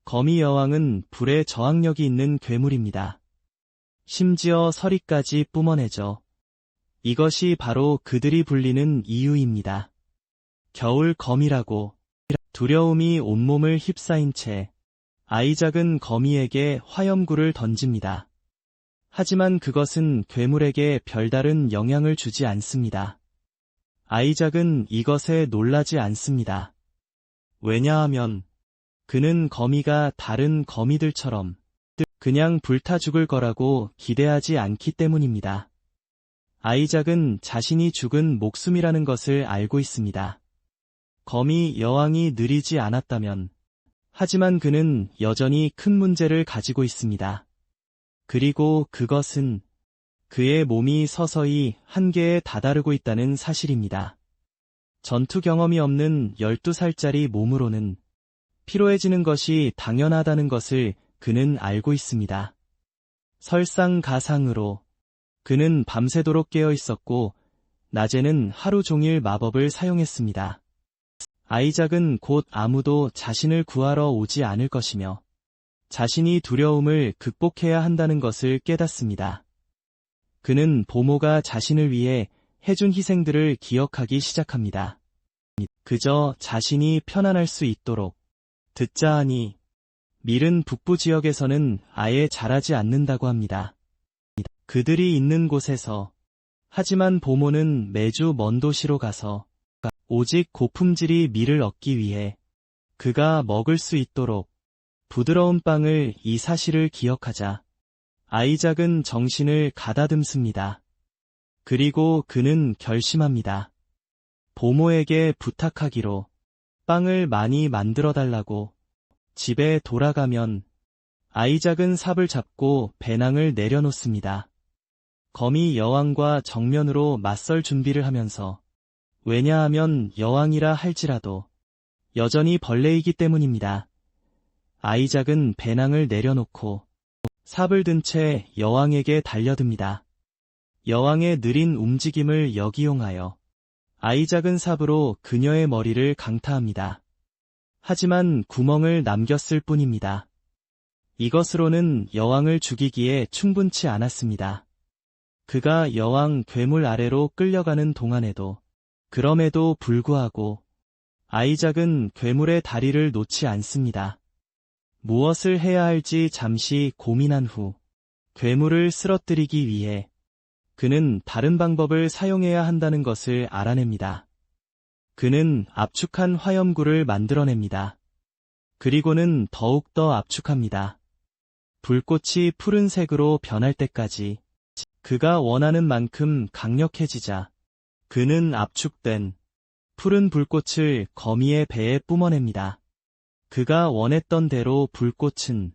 거미 여왕은 불의 저항력이 있는 괴물입니다. 심지어 서리까지 뿜어내죠. 이것이 바로 그들이 불리는 이유입니다. 겨울 거미라고. 두려움이 온몸을 휩싸인 채 아이작은 거미에게 화염구를 던집니다. 하지만 그것은 괴물에게 별다른 영향을 주지 않습니다. 아이작은 이것에 놀라지 않습니다. 왜냐하면 그는 거미가 다른 거미들처럼 그냥 불타 죽을 거라고 기대하지 않기 때문입니다. 아이작은 자신이 죽은 목숨이라는 것을 알고 있습니다. 거미 여왕이 느리지 않았다면, 하지만 그는 여전히 큰 문제를 가지고 있습니다. 그리고 그것은 그의 몸이 서서히 한계에 다다르고 있다는 사실입니다. 전투 경험이 없는 12살짜리 몸으로는 피로해지는 것이 당연하다는 것을 그는 알고 있습니다. 설상가상으로 그는 밤새도록 깨어 있었고 낮에는 하루 종일 마법을 사용했습니다. 아이작은 곧 아무도 자신을 구하러 오지 않을 것이며 자신이 두려움을 극복해야 한다는 것을 깨닫습니다. 그는 보모가 자신을 위해 해준 희생들을 기억하기 시작합니다. 그저 자신이 편안할 수 있도록. 듣자 하니 밀은 북부 지역에서는 아예 자라지 않는다고 합니다. 그들이 있는 곳에서. 하지만 보모는 매주 먼 도시로 가서 오직 고품질이 밀을 얻기 위해 그가 먹을 수 있도록 부드러운 빵을 이 사실을 기억하자 아이작은 정신을 가다듬습니다. 그리고 그는 결심합니다. 보모에게 부탁하기로 빵을 많이 만들어 달라고. 집에 돌아가면 아이작은 삽을 잡고 배낭을 내려놓습니다. 거미 여왕과 정면으로 맞설 준비를 하면서. 왜냐하면 여왕이라 할지라도 여전히 벌레이기 때문입니다. 아이작은 배낭을 내려놓고 삽을 든 채 여왕에게 달려듭니다. 여왕의 느린 움직임을 역이용하여 아이작은 삽으로 그녀의 머리를 강타합니다. 하지만 구멍을 남겼을 뿐입니다. 이것으로는 여왕을 죽이기에 충분치 않았습니다. 그가 여왕 괴물 아래로 끌려가는 동안에도. 그럼에도 불구하고 아이작은 괴물의 다리를 놓지 않습니다. 무엇을 해야 할지 잠시 고민한 후 괴물을 쓰러뜨리기 위해 그는 다른 방법을 사용해야 한다는 것을 알아냅니다. 그는 압축한 화염구를 만들어냅니다. 그리고는 더욱더 압축합니다. 불꽃이 푸른색으로 변할 때까지. 그가 원하는 만큼 강력해지자 그는 압축된 푸른 불꽃을 거미의 배에 뿜어냅니다. 그가 원했던 대로 불꽃은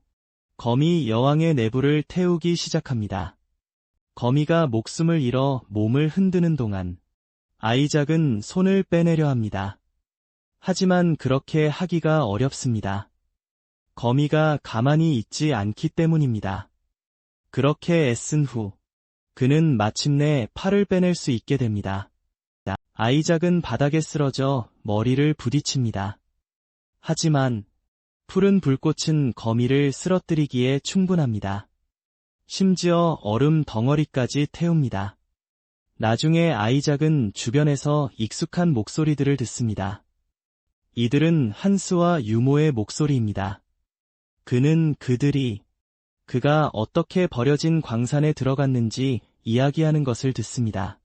거미 여왕의 내부를 태우기 시작합니다. 거미가 목숨을 잃어 몸을 흔드는 동안 아이작은 손을 빼내려 합니다. 하지만 그렇게 하기가 어렵습니다. 거미가 가만히 있지 않기 때문입니다. 그렇게 애쓴 후 그는 마침내 팔을 빼낼 수 있게 됩니다. 아이작은 바닥에 쓰러져 머리를 부딪힙니다. 하지만 푸른 불꽃은 거미를 쓰러뜨리기에 충분합니다. 심지어 얼음 덩어리까지 태웁니다. 나중에 아이작은 주변에서 익숙한 목소리들을 듣습니다. 이들은 한스와 유모의 목소리입니다. 그는 그가 어떻게 버려진 광산에 들어갔는지 이야기하는 것을 듣습니다.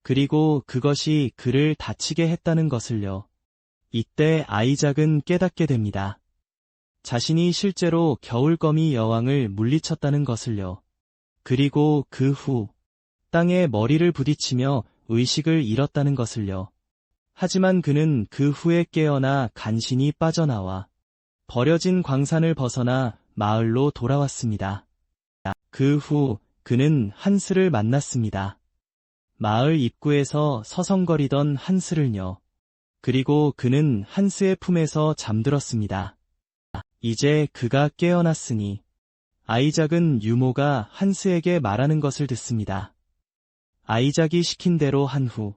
그리고 그것이 그를 다치게 했다는 것을요. 이때 아이작은 깨닫게 됩니다. 자신이 실제로 겨울거미 여왕을 물리쳤다는 것을요. 그리고 그 후 땅에 머리를 부딪히며 의식을 잃었다는 것을요. 하지만 그는 그 후에 깨어나 간신히 빠져나와 버려진 광산을 벗어나 마을로 돌아왔습니다. 그 후 그는 한스를 만났습니다. 마을 입구에서 서성거리던 한스를요. 그리고 그는 한스의 품에서 잠들었습니다. 이제 그가 깨어났으니 아이작은 유모가 한스에게 말하는 것을 듣습니다. 아이작이 시킨 대로 한 후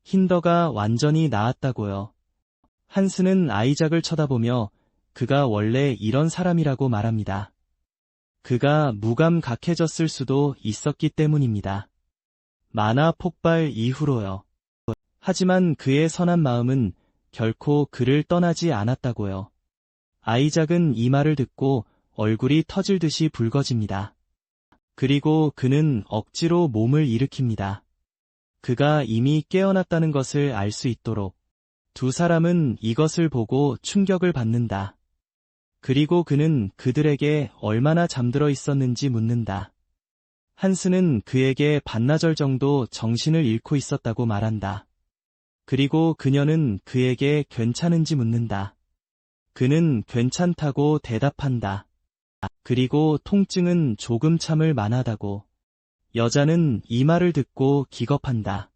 힌더가 완전히 나았다고요. 한스는 아이작을 쳐다보며 그가 원래 이런 사람이라고 말합니다. 그가 무감각해졌을 수도 있었기 때문입니다. 만화 폭발 이후로요. 하지만 그의 선한 마음은 결코 그를 떠나지 않았다고요. 아이작은 이 말을 듣고 얼굴이 터질 듯이 붉어집니다. 그리고 그는 억지로 몸을 일으킵니다. 그가 이미 깨어났다는 것을 알 수 있도록. 두 사람은 이것을 보고 충격을 받는다. 그리고 그는 그들에게 얼마나 잠들어 있었는지 묻는다. 한스는 그에게 반나절 정도 정신을 잃고 있었다고 말한다. 그리고 그녀는 그에게 괜찮은지 묻는다. 그는 괜찮다고 대답한다. 그리고 통증은 조금 참을 만하다고. 여자는 이 말을 듣고 기겁한다.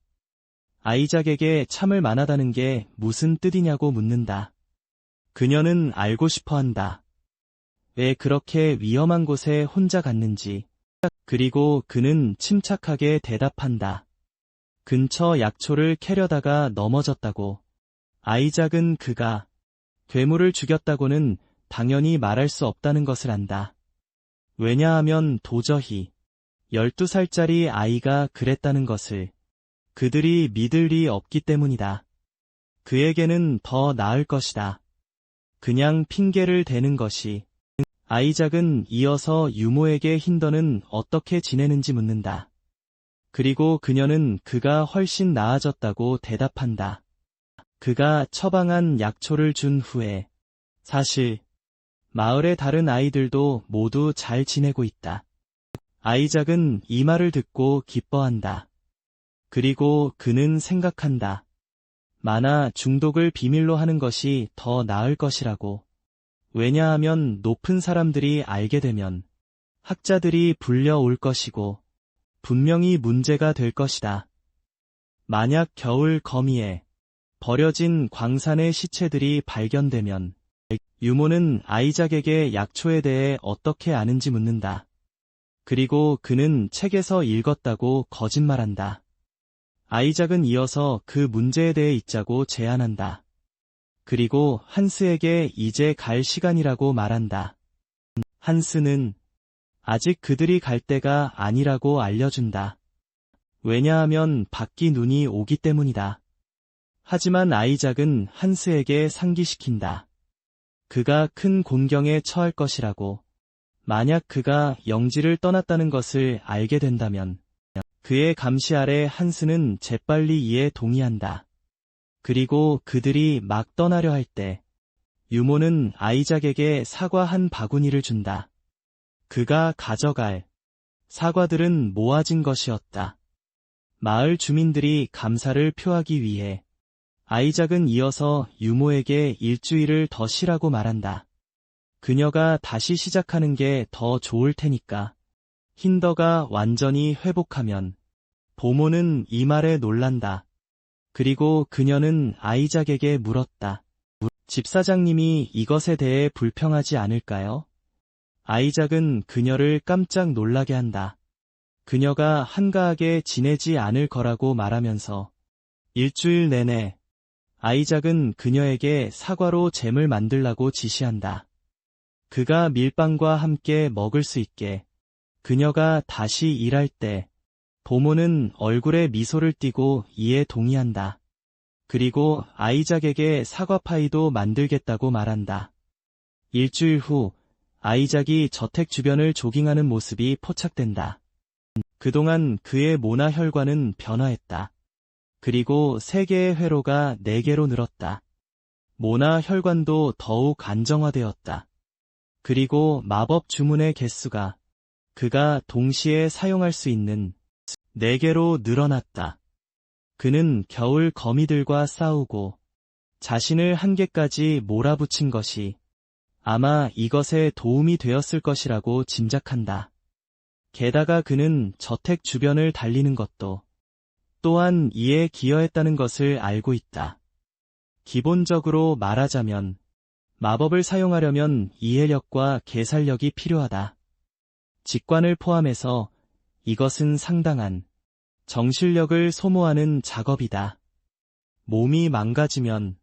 아이작에게 참을 만하다는 게 무슨 뜻이냐고 묻는다. 그녀는 알고 싶어 한다. 왜 그렇게 위험한 곳에 혼자 갔는지. 그리고 그는 침착하게 대답한다. 근처 약초를 캐려다가 넘어졌다고. 아이작은 그가 괴물을 죽였다고는 당연히 말할 수 없다는 것을 안다. 왜냐하면 도저히 12살짜리 아이가 그랬다는 것을 그들이 믿을 리 없기 때문이다. 그에게는 더 나을 것이다. 그냥 핑계를 대는 것이. 아이작은 이어서 유모에게 힌더는 어떻게 지내는지 묻는다. 그리고 그녀는 그가 훨씬 나아졌다고 대답한다. 그가 처방한 약초를 준 후에 사실 마을의 다른 아이들도 모두 잘 지내고 있다. 아이작은 이 말을 듣고 기뻐한다. 그리고 그는 생각한다. 만화 중독을 비밀로 하는 것이 더 나을 것이라고. 왜냐하면 높은 사람들이 알게 되면 학자들이 불려올 것이고 분명히 문제가 될 것이다. 만약 겨울 거미에 버려진 광산의 시체들이 발견되면 유모는 아이작에게 약초에 대해 어떻게 아는지 묻는다. 그리고 그는 책에서 읽었다고 거짓말한다. 아이작은 이어서 그 문제에 대해 잊자고 제안한다. 그리고 한스에게 이제 갈 시간이라고 말한다. 한스는 아직 그들이 갈 때가 아니라고 알려준다. 왜냐하면 밖이 눈이 오기 때문이다. 하지만 아이작은 한스에게 상기시킨다. 그가 큰 곤경에 처할 것이라고. 만약 그가 영지를 떠났다는 것을 알게 된다면 그의 감시 아래 한스는 재빨리 이에 동의한다. 그리고 그들이 막 떠나려 할 때 유모는 아이작에게 사과 한 바구니를 준다. 그가 가져갈 사과들은 모아진 것이었다. 마을 주민들이 감사를 표하기 위해 아이작은 이어서 유모에게 일주일을 더 쉬라고 말한다. 그녀가 다시 시작하는 게 더 좋을 테니까. 힌더가 완전히 회복하면 보모는 이 말에 놀란다. 그리고 그녀는 아이작에게 물었다. 집사장님이 이것에 대해 불평하지 않을까요? 아이작은 그녀를 깜짝 놀라게 한다. 그녀가 한가하게 지내지 않을 거라고 말하면서 일주일 내내 아이작은 그녀에게 사과로 잼을 만들라고 지시한다. 그가 밀빵과 함께 먹을 수 있게. 그녀가 다시 일할 때 보모는 얼굴에 미소를 띠고 이에 동의한다. 그리고 아이작에게 사과파이도 만들겠다고 말한다. 일주일 후 아이작이 저택 주변을 조깅하는 모습이 포착된다. 그동안 그의 모나 혈관은 변화했다. 그리고 3개의 회로가 4개로 늘었다. 모나 혈관도 더욱 안정화되었다. 그리고 마법 주문의 개수가 그가 동시에 사용할 수 있는 4개로 늘어났다. 그는 겨울 거미들과 싸우고 자신을 한계까지 몰아붙인 것이 아마 이것에 도움이 되었을 것이라고 짐작한다. 게다가 그는 저택 주변을 달리는 것도 또한 이에 기여했다는 것을 알고 있다. 기본적으로 말하자면 마법을 사용하려면 이해력과 계산력이 필요하다. 직관을 포함해서 이것은 상당한 정신력을 소모하는 작업이다. 몸이 망가지면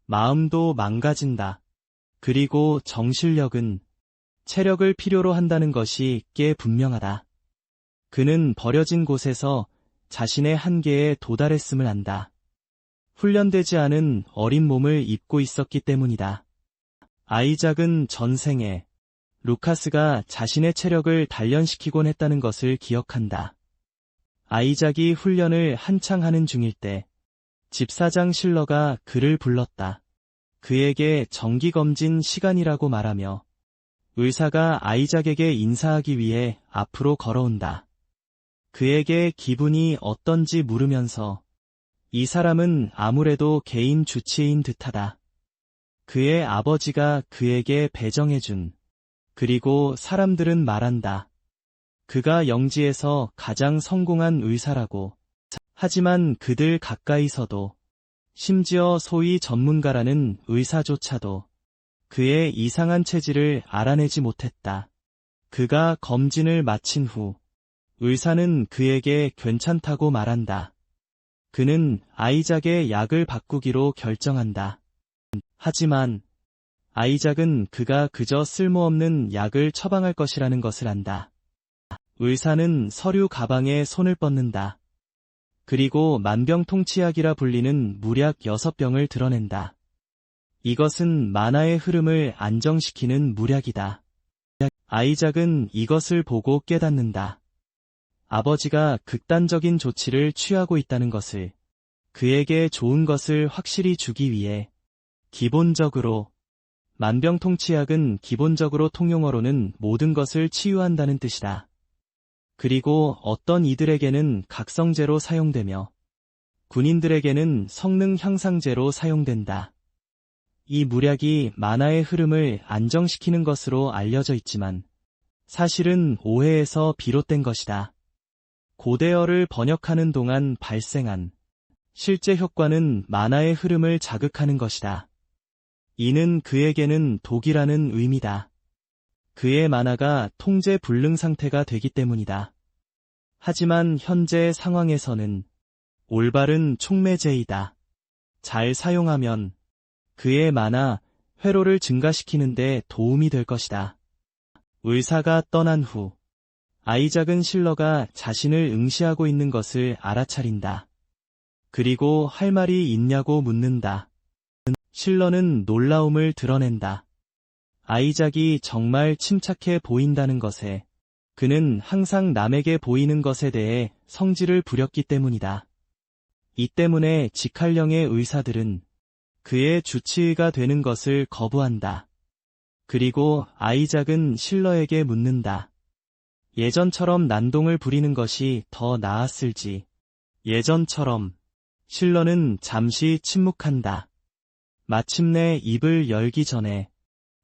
마음도 망가진다. 그리고 정신력은 체력을 필요로 한다는 것이 꽤 분명하다. 그는 버려진 곳에서 자신의 한계에 도달했음을 안다. 훈련되지 않은 어린 몸을 입고 있었기 때문이다. 아이작은 전생에 루카스가 자신의 체력을 단련시키곤 했다는 것을 기억한다. 아이작이 훈련을 한창 하는 중일 때 집사장 실러가 그를 불렀다. 그에게 정기검진 시간이라고 말하며 의사가 아이작에게 인사하기 위해 앞으로 걸어온다. 그에게 기분이 어떤지 물으면서 이 사람은 아무래도 개인 주치의인 듯하다. 그의 아버지가 그에게 배정해준. 그리고 사람들은 말한다. 그가 영지에서 가장 성공한 의사라고. 하지만 그들 가까이서도 심지어 소위 전문가라는 의사조차도 그의 이상한 체질을 알아내지 못했다. 그가 검진을 마친 후 의사는 그에게 괜찮다고 말한다. 그는 아이작의 약을 바꾸기로 결정한다. 하지만 아이작은 그가 그저 쓸모없는 약을 처방할 것이라는 것을 안다. 의사는 서류 가방에 손을 뻗는다. 그리고 만병통치약이라 불리는 무약 6병을 드러낸다. 이것은 만화의 흐름을 안정시키는 무약이다. 아이작은 이것을 보고 깨닫는다. 아버지가 극단적인 조치를 취하고 있다는 것을, 그에게 좋은 것을 확실히 주기 위해. 기본적으로, 만병통치약은 기본적으로 통용어로는 모든 것을 치유한다는 뜻이다. 그리고 어떤 이들에게는 각성제로 사용되며 군인들에게는 성능 향상제로 사용된다. 이 무약이 만화의 흐름을 안정시키는 것으로 알려져 있지만 사실은 오해에서 비롯된 것이다. 고대어를 번역하는 동안 발생한 실제 효과는 만화의 흐름을 자극하는 것이다. 이는 그에게는 독이라는 의미다. 그의 만화가 통제 불능 상태가 되기 때문이다. 하지만 현재 상황에서는 올바른 촉매제이다. 잘 사용하면 그의 만화, 회로를 증가시키는 데 도움이 될 것이다. 의사가 떠난 후 아이작은 실러가 자신을 응시하고 있는 것을 알아차린다. 그리고 할 말이 있냐고 묻는다. 실러는 놀라움을 드러낸다. 아이작이 정말 침착해 보인다는 것에, 그는 항상 남에게 보이는 것에 대해 성질을 부렸기 때문이다. 이 때문에 직할령의 의사들은 그의 주치의가 되는 것을 거부한다. 그리고 아이작은 실러에게 묻는다. 예전처럼 난동을 부리는 것이 더 나았을지. 예전처럼. 실러는 잠시 침묵한다. 마침내 입을 열기 전에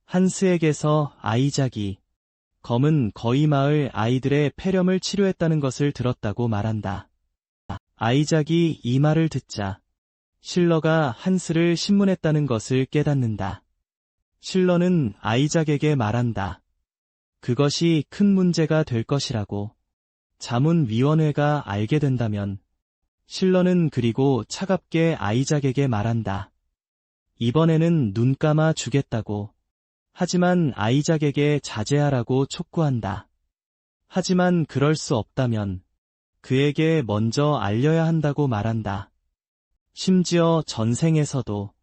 한스에게서 아이작이 검은 거의 마을 아이들의 폐렴을 치료했다는 것을 들었다고 말한다. 아이작이 이 말을 듣자 실러가 한스를 신문했다는 것을 깨닫는다. 실러는 아이작에게 말한다. 그것이 큰 문제가 될 것이라고. 자문위원회가 알게 된다면. 실러는 그리고 차갑게 아이작에게 말한다. 이번에는 눈 감아 주겠다고. 하지만 아이작에게 자제하라고 촉구한다. 하지만 그럴 수 없다면 그에게 먼저 알려야 한다고 말한다. 심지어 전생에서도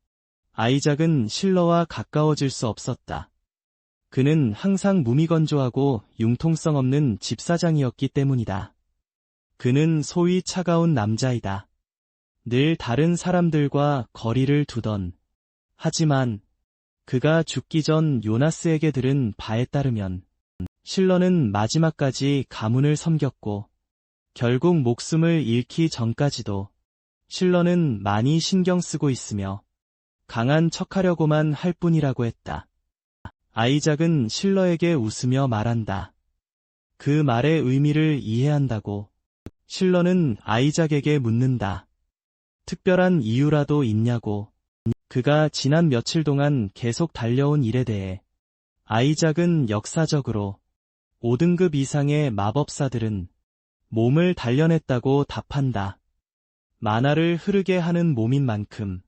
아이작은 실러와 가까워질 수 없었다. 그는 항상 무미건조하고 융통성 없는 집사장이었기 때문이다. 그는 소위 차가운 남자이다. 늘 다른 사람들과 거리를 두던. 하지만 그가 죽기 전 요나스에게 들은 바에 따르면 실러는 마지막까지 가문을 섬겼고 결국 목숨을 잃기 전까지도 실러는 많이 신경 쓰고 있으며 강한 척하려고만 할 뿐이라고 했다. 아이작은 실러에게 웃으며 말한다. 그 말의 의미를 이해한다고. 실러는 아이작에게 묻는다. 특별한 이유라도 있냐고. 그가 지난 며칠 동안 계속 달려온 일에 대해. 아이작은 역사적으로 5등급 이상의 마법사들은 몸을 단련했다고 답한다. 만화를 흐르게 하는 몸인 만큼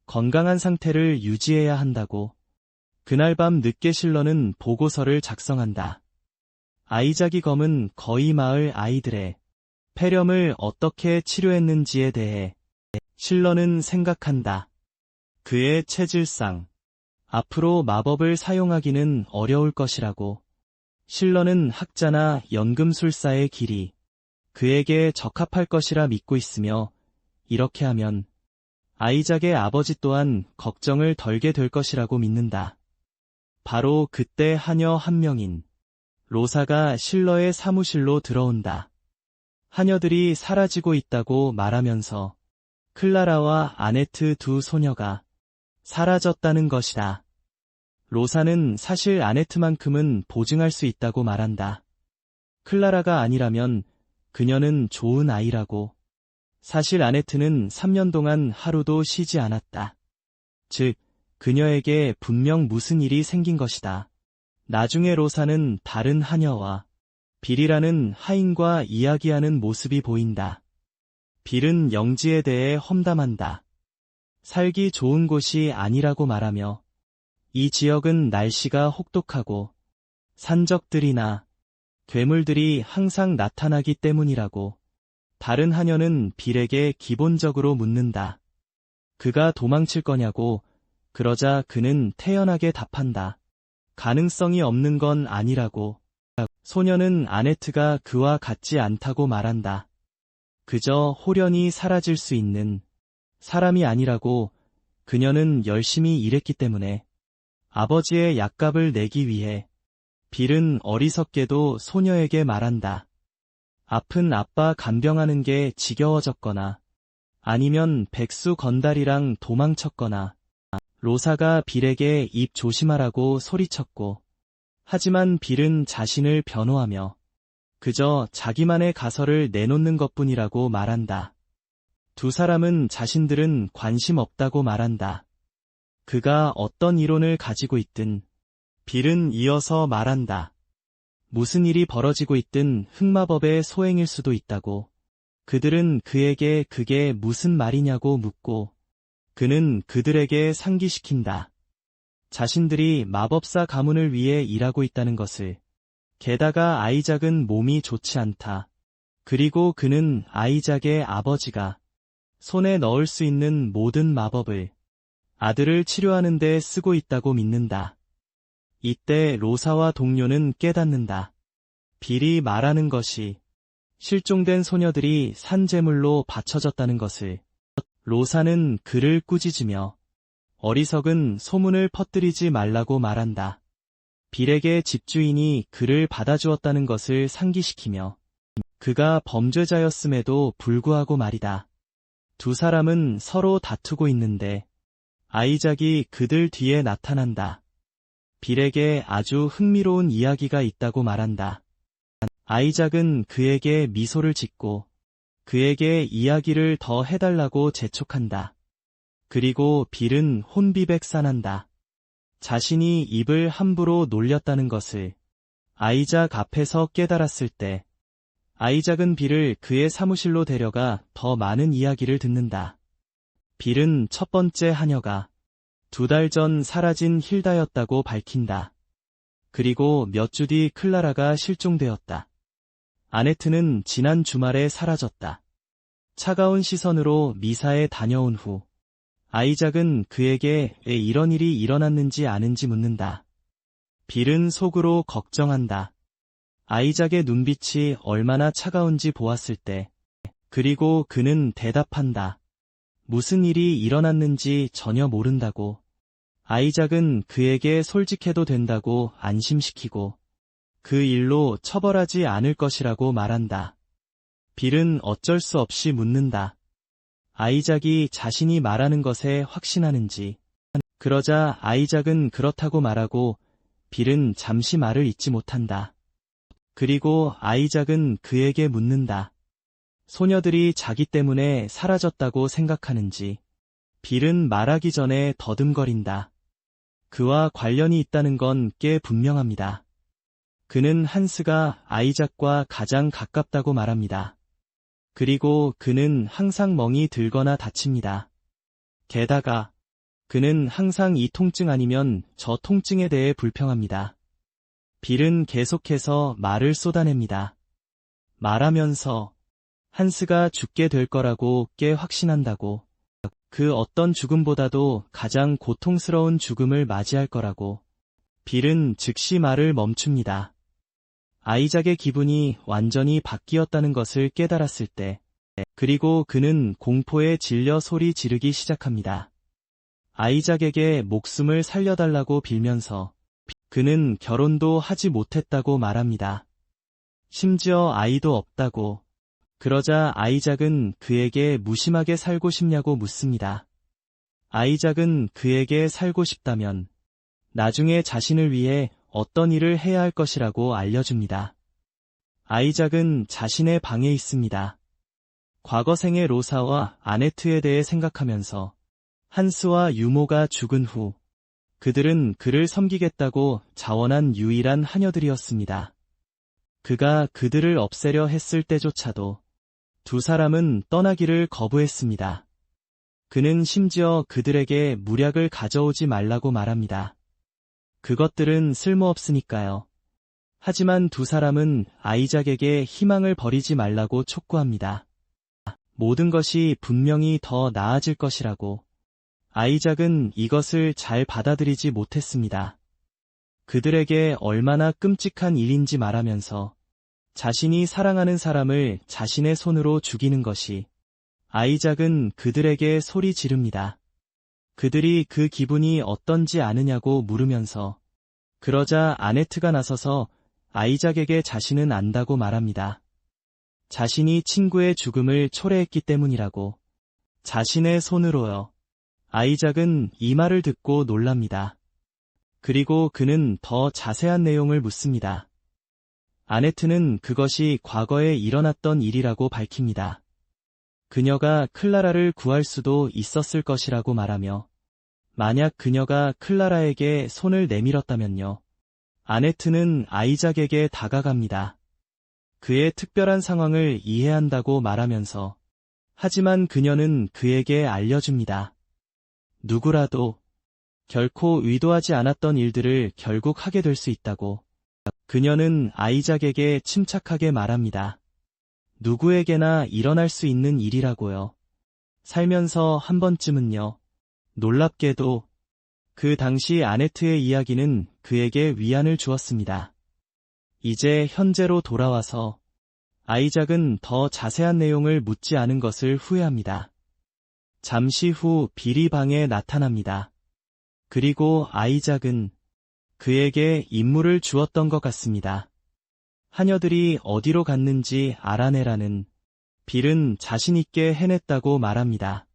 건강한 상태를 유지해야 한다고. 그날 밤 늦게 실러는 보고서를 작성한다. 아이작이 검은 거의 마을 아이들의 폐렴을 어떻게 치료했는지에 대해 실러는 생각한다. 그의 체질상 앞으로 마법을 사용하기는 어려울 것이라고. 실러는 학자나 연금술사의 길이 그에게 적합할 것이라 믿고 있으며 이렇게 하면 아이작의 아버지 또한 걱정을 덜게 될 것이라고 믿는다. 바로 그때 하녀 한 명인 로사가 실러의 사무실로 들어온다. 하녀들이 사라지고 있다고 말하면서 클라라와 아네트 두 소녀가 사라졌다는 것이다. 로사는 사실 아네트만큼은 보증할 수 있다고 말한다. 클라라가 아니라면 그녀는 좋은 아이라고. 사실 아네트는 3년 동안 하루도 쉬지 않았다. 즉, 그녀에게 분명 무슨 일이 생긴 것이다. 나중에 로사는 다른 하녀와 빌이라는 하인과 이야기하는 모습이 보인다. 빌은 영지에 대해 험담한다. 살기 좋은 곳이 아니라고 말하며 이 지역은 날씨가 혹독하고 산적들이나 괴물들이 항상 나타나기 때문이라고. 다른 하녀는 빌에게 기본적으로 묻는다. 그가 도망칠 거냐고. 그러자 그는 태연하게 답한다. 가능성이 없는 건 아니라고. 소녀는 아네트가 그와 같지 않다고 말한다. 그저 홀연히 사라질 수 있는 사람이 아니라고. 그녀는 열심히 일했기 때문에. 아버지의 약값을 내기 위해. 빌은 어리석게도 소녀에게 말한다. 아픈 아빠 간병하는 게 지겨워졌거나 아니면 백수 건달이랑 도망쳤거나. 로사가 빌에게 입 조심하라고 소리쳤고, 하지만 빌은 자신을 변호하며 그저 자기만의 가설을 내놓는 것뿐이라고 말한다. 두 사람은 자신들은 관심 없다고 말한다. 그가 어떤 이론을 가지고 있든 빌은 이어서 말한다. 무슨 일이 벌어지고 있든 흑마법의 소행일 수도 있다고. 그들은 그에게 그게 무슨 말이냐고 묻고 그는 그들에게 상기시킨다. 자신들이 마법사 가문을 위해 일하고 있다는 것을. 게다가 아이작은 몸이 좋지 않다. 그리고 그는 아이작의 아버지가 손에 넣을 수 있는 모든 마법을 아들을 치료하는 데 쓰고 있다고 믿는다. 이때 로사와 동료는 깨닫는다. 빌이 말하는 것이 실종된 소녀들이 산제물로 바쳐졌다는 것을. 로사는 그를 꾸짖으며 어리석은 소문을 퍼뜨리지 말라고 말한다. 빌에게 집주인이 그를 받아주었다는 것을 상기시키며 그가 범죄자였음에도 불구하고 말이다. 두 사람은 서로 다투고 있는데 아이작이 그들 뒤에 나타난다. 빌에게 아주 흥미로운 이야기가 있다고 말한다. 아이작은 그에게 미소를 짓고 그에게 이야기를 더 해달라고 재촉한다. 그리고 빌은 혼비백산한다. 자신이 입을 함부로 놀렸다는 것을 아이작 앞에서 깨달았을 때 아이작은 빌을 그의 사무실로 데려가 더 많은 이야기를 듣는다. 빌은 첫 번째 하녀가 2달 전 사라진 힐다였다고 밝힌다. 그리고 몇 주 뒤 클라라가 실종되었다. 아네트는 지난 주말에 사라졌다. 차가운 시선으로 미사에 다녀온 후 아이작은 그에게 왜 이런 일이 일어났는지 아는지 묻는다. 빌은 속으로 걱정한다. 아이작의 눈빛이 얼마나 차가운지 보았을 때. 그리고 그는 대답한다. 무슨 일이 일어났는지 전혀 모른다고. 아이작은 그에게 솔직해도 된다고 안심시키고 그 일로 처벌하지 않을 것이라고 말한다. 빌은 어쩔 수 없이 묻는다. 아이작이 자신이 말하는 것에 확신하는지. 그러자 아이작은 그렇다고 말하고 빌은 잠시 말을 잇지 못한다. 그리고 아이작은 그에게 묻는다. 소녀들이 자기 때문에 사라졌다고 생각하는지. 빌은 말하기 전에 더듬거린다. 그와 관련이 있다는 건 꽤 분명합니다. 그는 한스가 아이작과 가장 가깝다고 말합니다. 그리고 그는 항상 멍이 들거나 다칩니다. 게다가 그는 항상 이 통증 아니면 저 통증에 대해 불평합니다. 빌은 계속해서 말을 쏟아냅니다. 말하면서 한스가 죽게 될 거라고 꽤 확신한다고. 그 어떤 죽음보다도 가장 고통스러운 죽음을 맞이할 거라고. 빌은 즉시 말을 멈춥니다. 아이작의 기분이 완전히 바뀌었다는 것을 깨달았을 때. 그리고 그는 공포에 질려 소리 지르기 시작합니다. 아이작에게 목숨을 살려달라고 빌면서 그는 결혼도 하지 못했다고 말합니다. 심지어 아이도 없다고. 그러자 아이작은 그에게 무심하게 살고 싶냐고 묻습니다. 아이작은 그에게 살고 싶다면 나중에 자신을 위해 어떤 일을 해야 할 것이라고 알려줍니다. 아이작은 자신의 방에 있습니다. 과거 생의 로사와 아네트에 대해 생각하면서 한스와 유모가 죽은 후 그들은 그를 섬기겠다고 자원한 유일한 하녀들이었습니다. 그가 그들을 없애려 했을 때조차도 두 사람은 떠나기를 거부했습니다. 그는 심지어 그들에게 무략을 가져오지 말라고 말합니다. 그것들은 쓸모없으니까요. 하지만 두 사람은 아이작에게 희망을 버리지 말라고 촉구합니다. 모든 것이 분명히 더 나아질 것이라고. 아이작은 이것을 잘 받아들이지 못했습니다. 그들에게 얼마나 끔찍한 일인지 말하면서 자신이 사랑하는 사람을 자신의 손으로 죽이는 것이. 아이작은 그들에게 소리 지릅니다. 그들이 그 기분이 어떤지 아느냐고 물으면서 그러자 아네트가 나서서 아이작에게 자신은 안다고 말합니다. 자신이 친구의 죽음을 초래했기 때문이라고. 자신의 손으로요. 아이작은 이 말을 듣고 놀랍니다. 그리고 그는 더 자세한 내용을 묻습니다. 아네트는 그것이 과거에 일어났던 일이라고 밝힙니다. 그녀가 클라라를 구할 수도 있었을 것이라고 말하며 만약 그녀가 클라라에게 손을 내밀었다면요. 아네트는 아이작에게 다가갑니다. 그의 특별한 상황을 이해한다고 말하면서 하지만 그녀는 그에게 알려줍니다. 누구라도 결코 의도하지 않았던 일들을 결국 하게 될 수 있다고. 그녀는 아이작에게 침착하게 말합니다. 누구에게나 일어날 수 있는 일이라고요. 살면서 한 번쯤은요. 놀랍게도 그 당시 아네트의 이야기는 그에게 위안을 주었습니다. 이제 현재로 돌아와서 아이작은 더 자세한 내용을 묻지 않은 것을 후회합니다. 잠시 후 빌이 방에 나타납니다. 그리고 아이작은 그에게 임무를 주었던 것 같습니다. 하녀들이 어디로 갔는지 알아내라는. 빌은 자신있게 해냈다고 말합니다.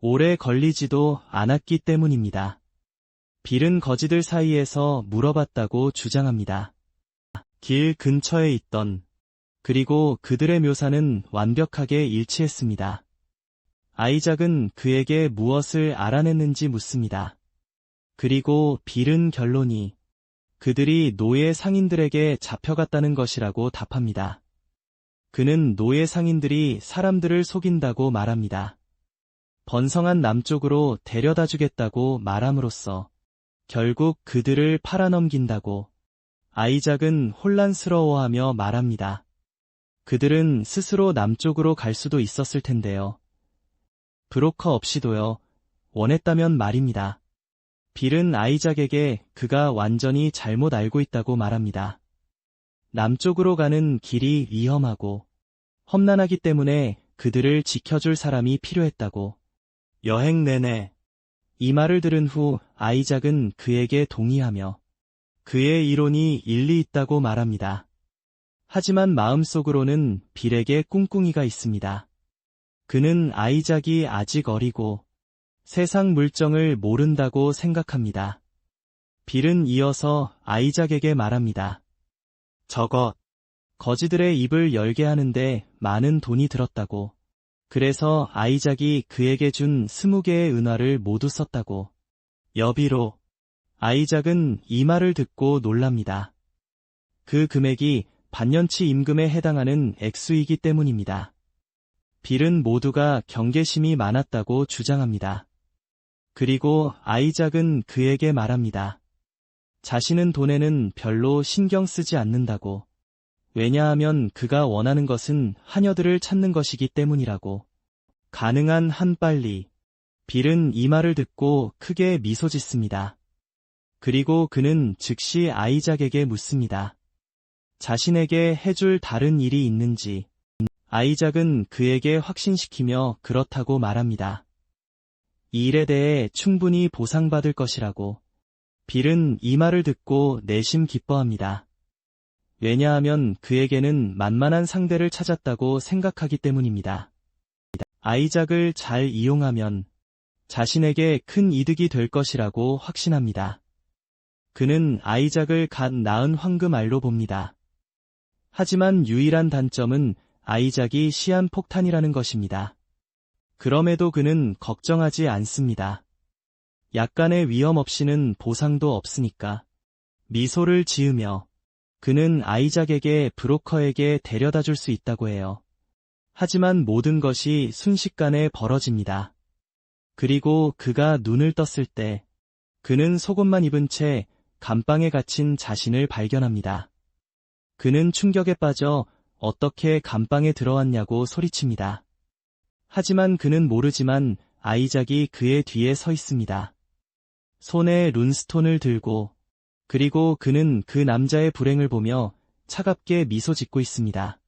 오래 걸리지도 않았기 때문입니다. 빌은 거지들 사이에서 물어봤다고 주장합니다. 길 근처에 있던. 그리고 그들의 묘사는 완벽하게 일치했습니다. 아이작은 그에게 무엇을 알아냈는지 묻습니다. 그리고 빌은 결론이 그들이 노예 상인들에게 잡혀갔다는 것이라고 답합니다. 그는 노예 상인들이 사람들을 속인다고 말합니다. 번성한 남쪽으로 데려다 주겠다고 말함으로써 결국 그들을 팔아넘긴다고. 아이작은 혼란스러워하며 말합니다. 그들은 스스로 남쪽으로 갈 수도 있었을 텐데요. 브로커 없이도요. 원했다면 말입니다. 빌은 아이작에게 그가 완전히 잘못 알고 있다고 말합니다. 남쪽으로 가는 길이 위험하고 험난하기 때문에 그들을 지켜줄 사람이 필요했다고. 여행 내내 이 말을 들은 후 아이작은 그에게 동의하며 그의 이론이 일리 있다고 말합니다. 하지만 마음속으로는 빌에게 꿍꿍이가 있습니다. 그는 아이작이 아직 어리고 세상 물정을 모른다고 생각합니다. 빌은 이어서 아이작에게 말합니다. 저것, 거지들의 입을 열게 하는데 많은 돈이 들었다고. 그래서 아이작이 그에게 준 20개의 은화를 모두 썼다고. 여비로. 아이작은 이 말을 듣고 놀랍니다. 그 금액이 반년치 임금에 해당하는 액수이기 때문입니다. 빌은 모두가 경계심이 많았다고 주장합니다. 그리고 아이작은 그에게 말합니다. 자신은 돈에는 별로 신경 쓰지 않는다고. 왜냐하면 그가 원하는 것은 하녀들을 찾는 것이기 때문이라고. 가능한 한 빨리. 빌은 이 말을 듣고 크게 미소 짓습니다. 그리고 그는 즉시 아이작에게 묻습니다. 자신에게 해줄 다른 일이 있는지. 아이작은 그에게 확신시키며 그렇다고 말합니다. 이 일에 대해 충분히 보상받을 것이라고. 빌은 이 말을 듣고 내심 기뻐합니다. 왜냐하면 그에게는 만만한 상대를 찾았다고 생각하기 때문입니다. 아이작을 잘 이용하면 자신에게 큰 이득이 될 것이라고 확신합니다. 그는 아이작을 갓 낳은 황금알로 봅니다. 하지만 유일한 단점은 아이작이 시한폭탄이라는 것입니다. 그럼에도 그는 걱정하지 않습니다. 약간의 위험 없이는 보상도 없으니까. 미소를 지으며 그는 아이작에게 브로커에게 데려다 줄 수 있다고 해요. 하지만 모든 것이 순식간에 벌어집니다. 그리고 그가 눈을 떴을 때 그는 속옷만 입은 채 감방에 갇힌 자신을 발견합니다. 그는 충격에 빠져 어떻게 감방에 들어왔냐고 소리칩니다. 하지만 그는 모르지만 아이작이 그의 뒤에 서 있습니다. 손에 룬스톤을 들고, 그리고 그는 그 남자의 불행을 보며 차갑게 미소 짓고 있습니다.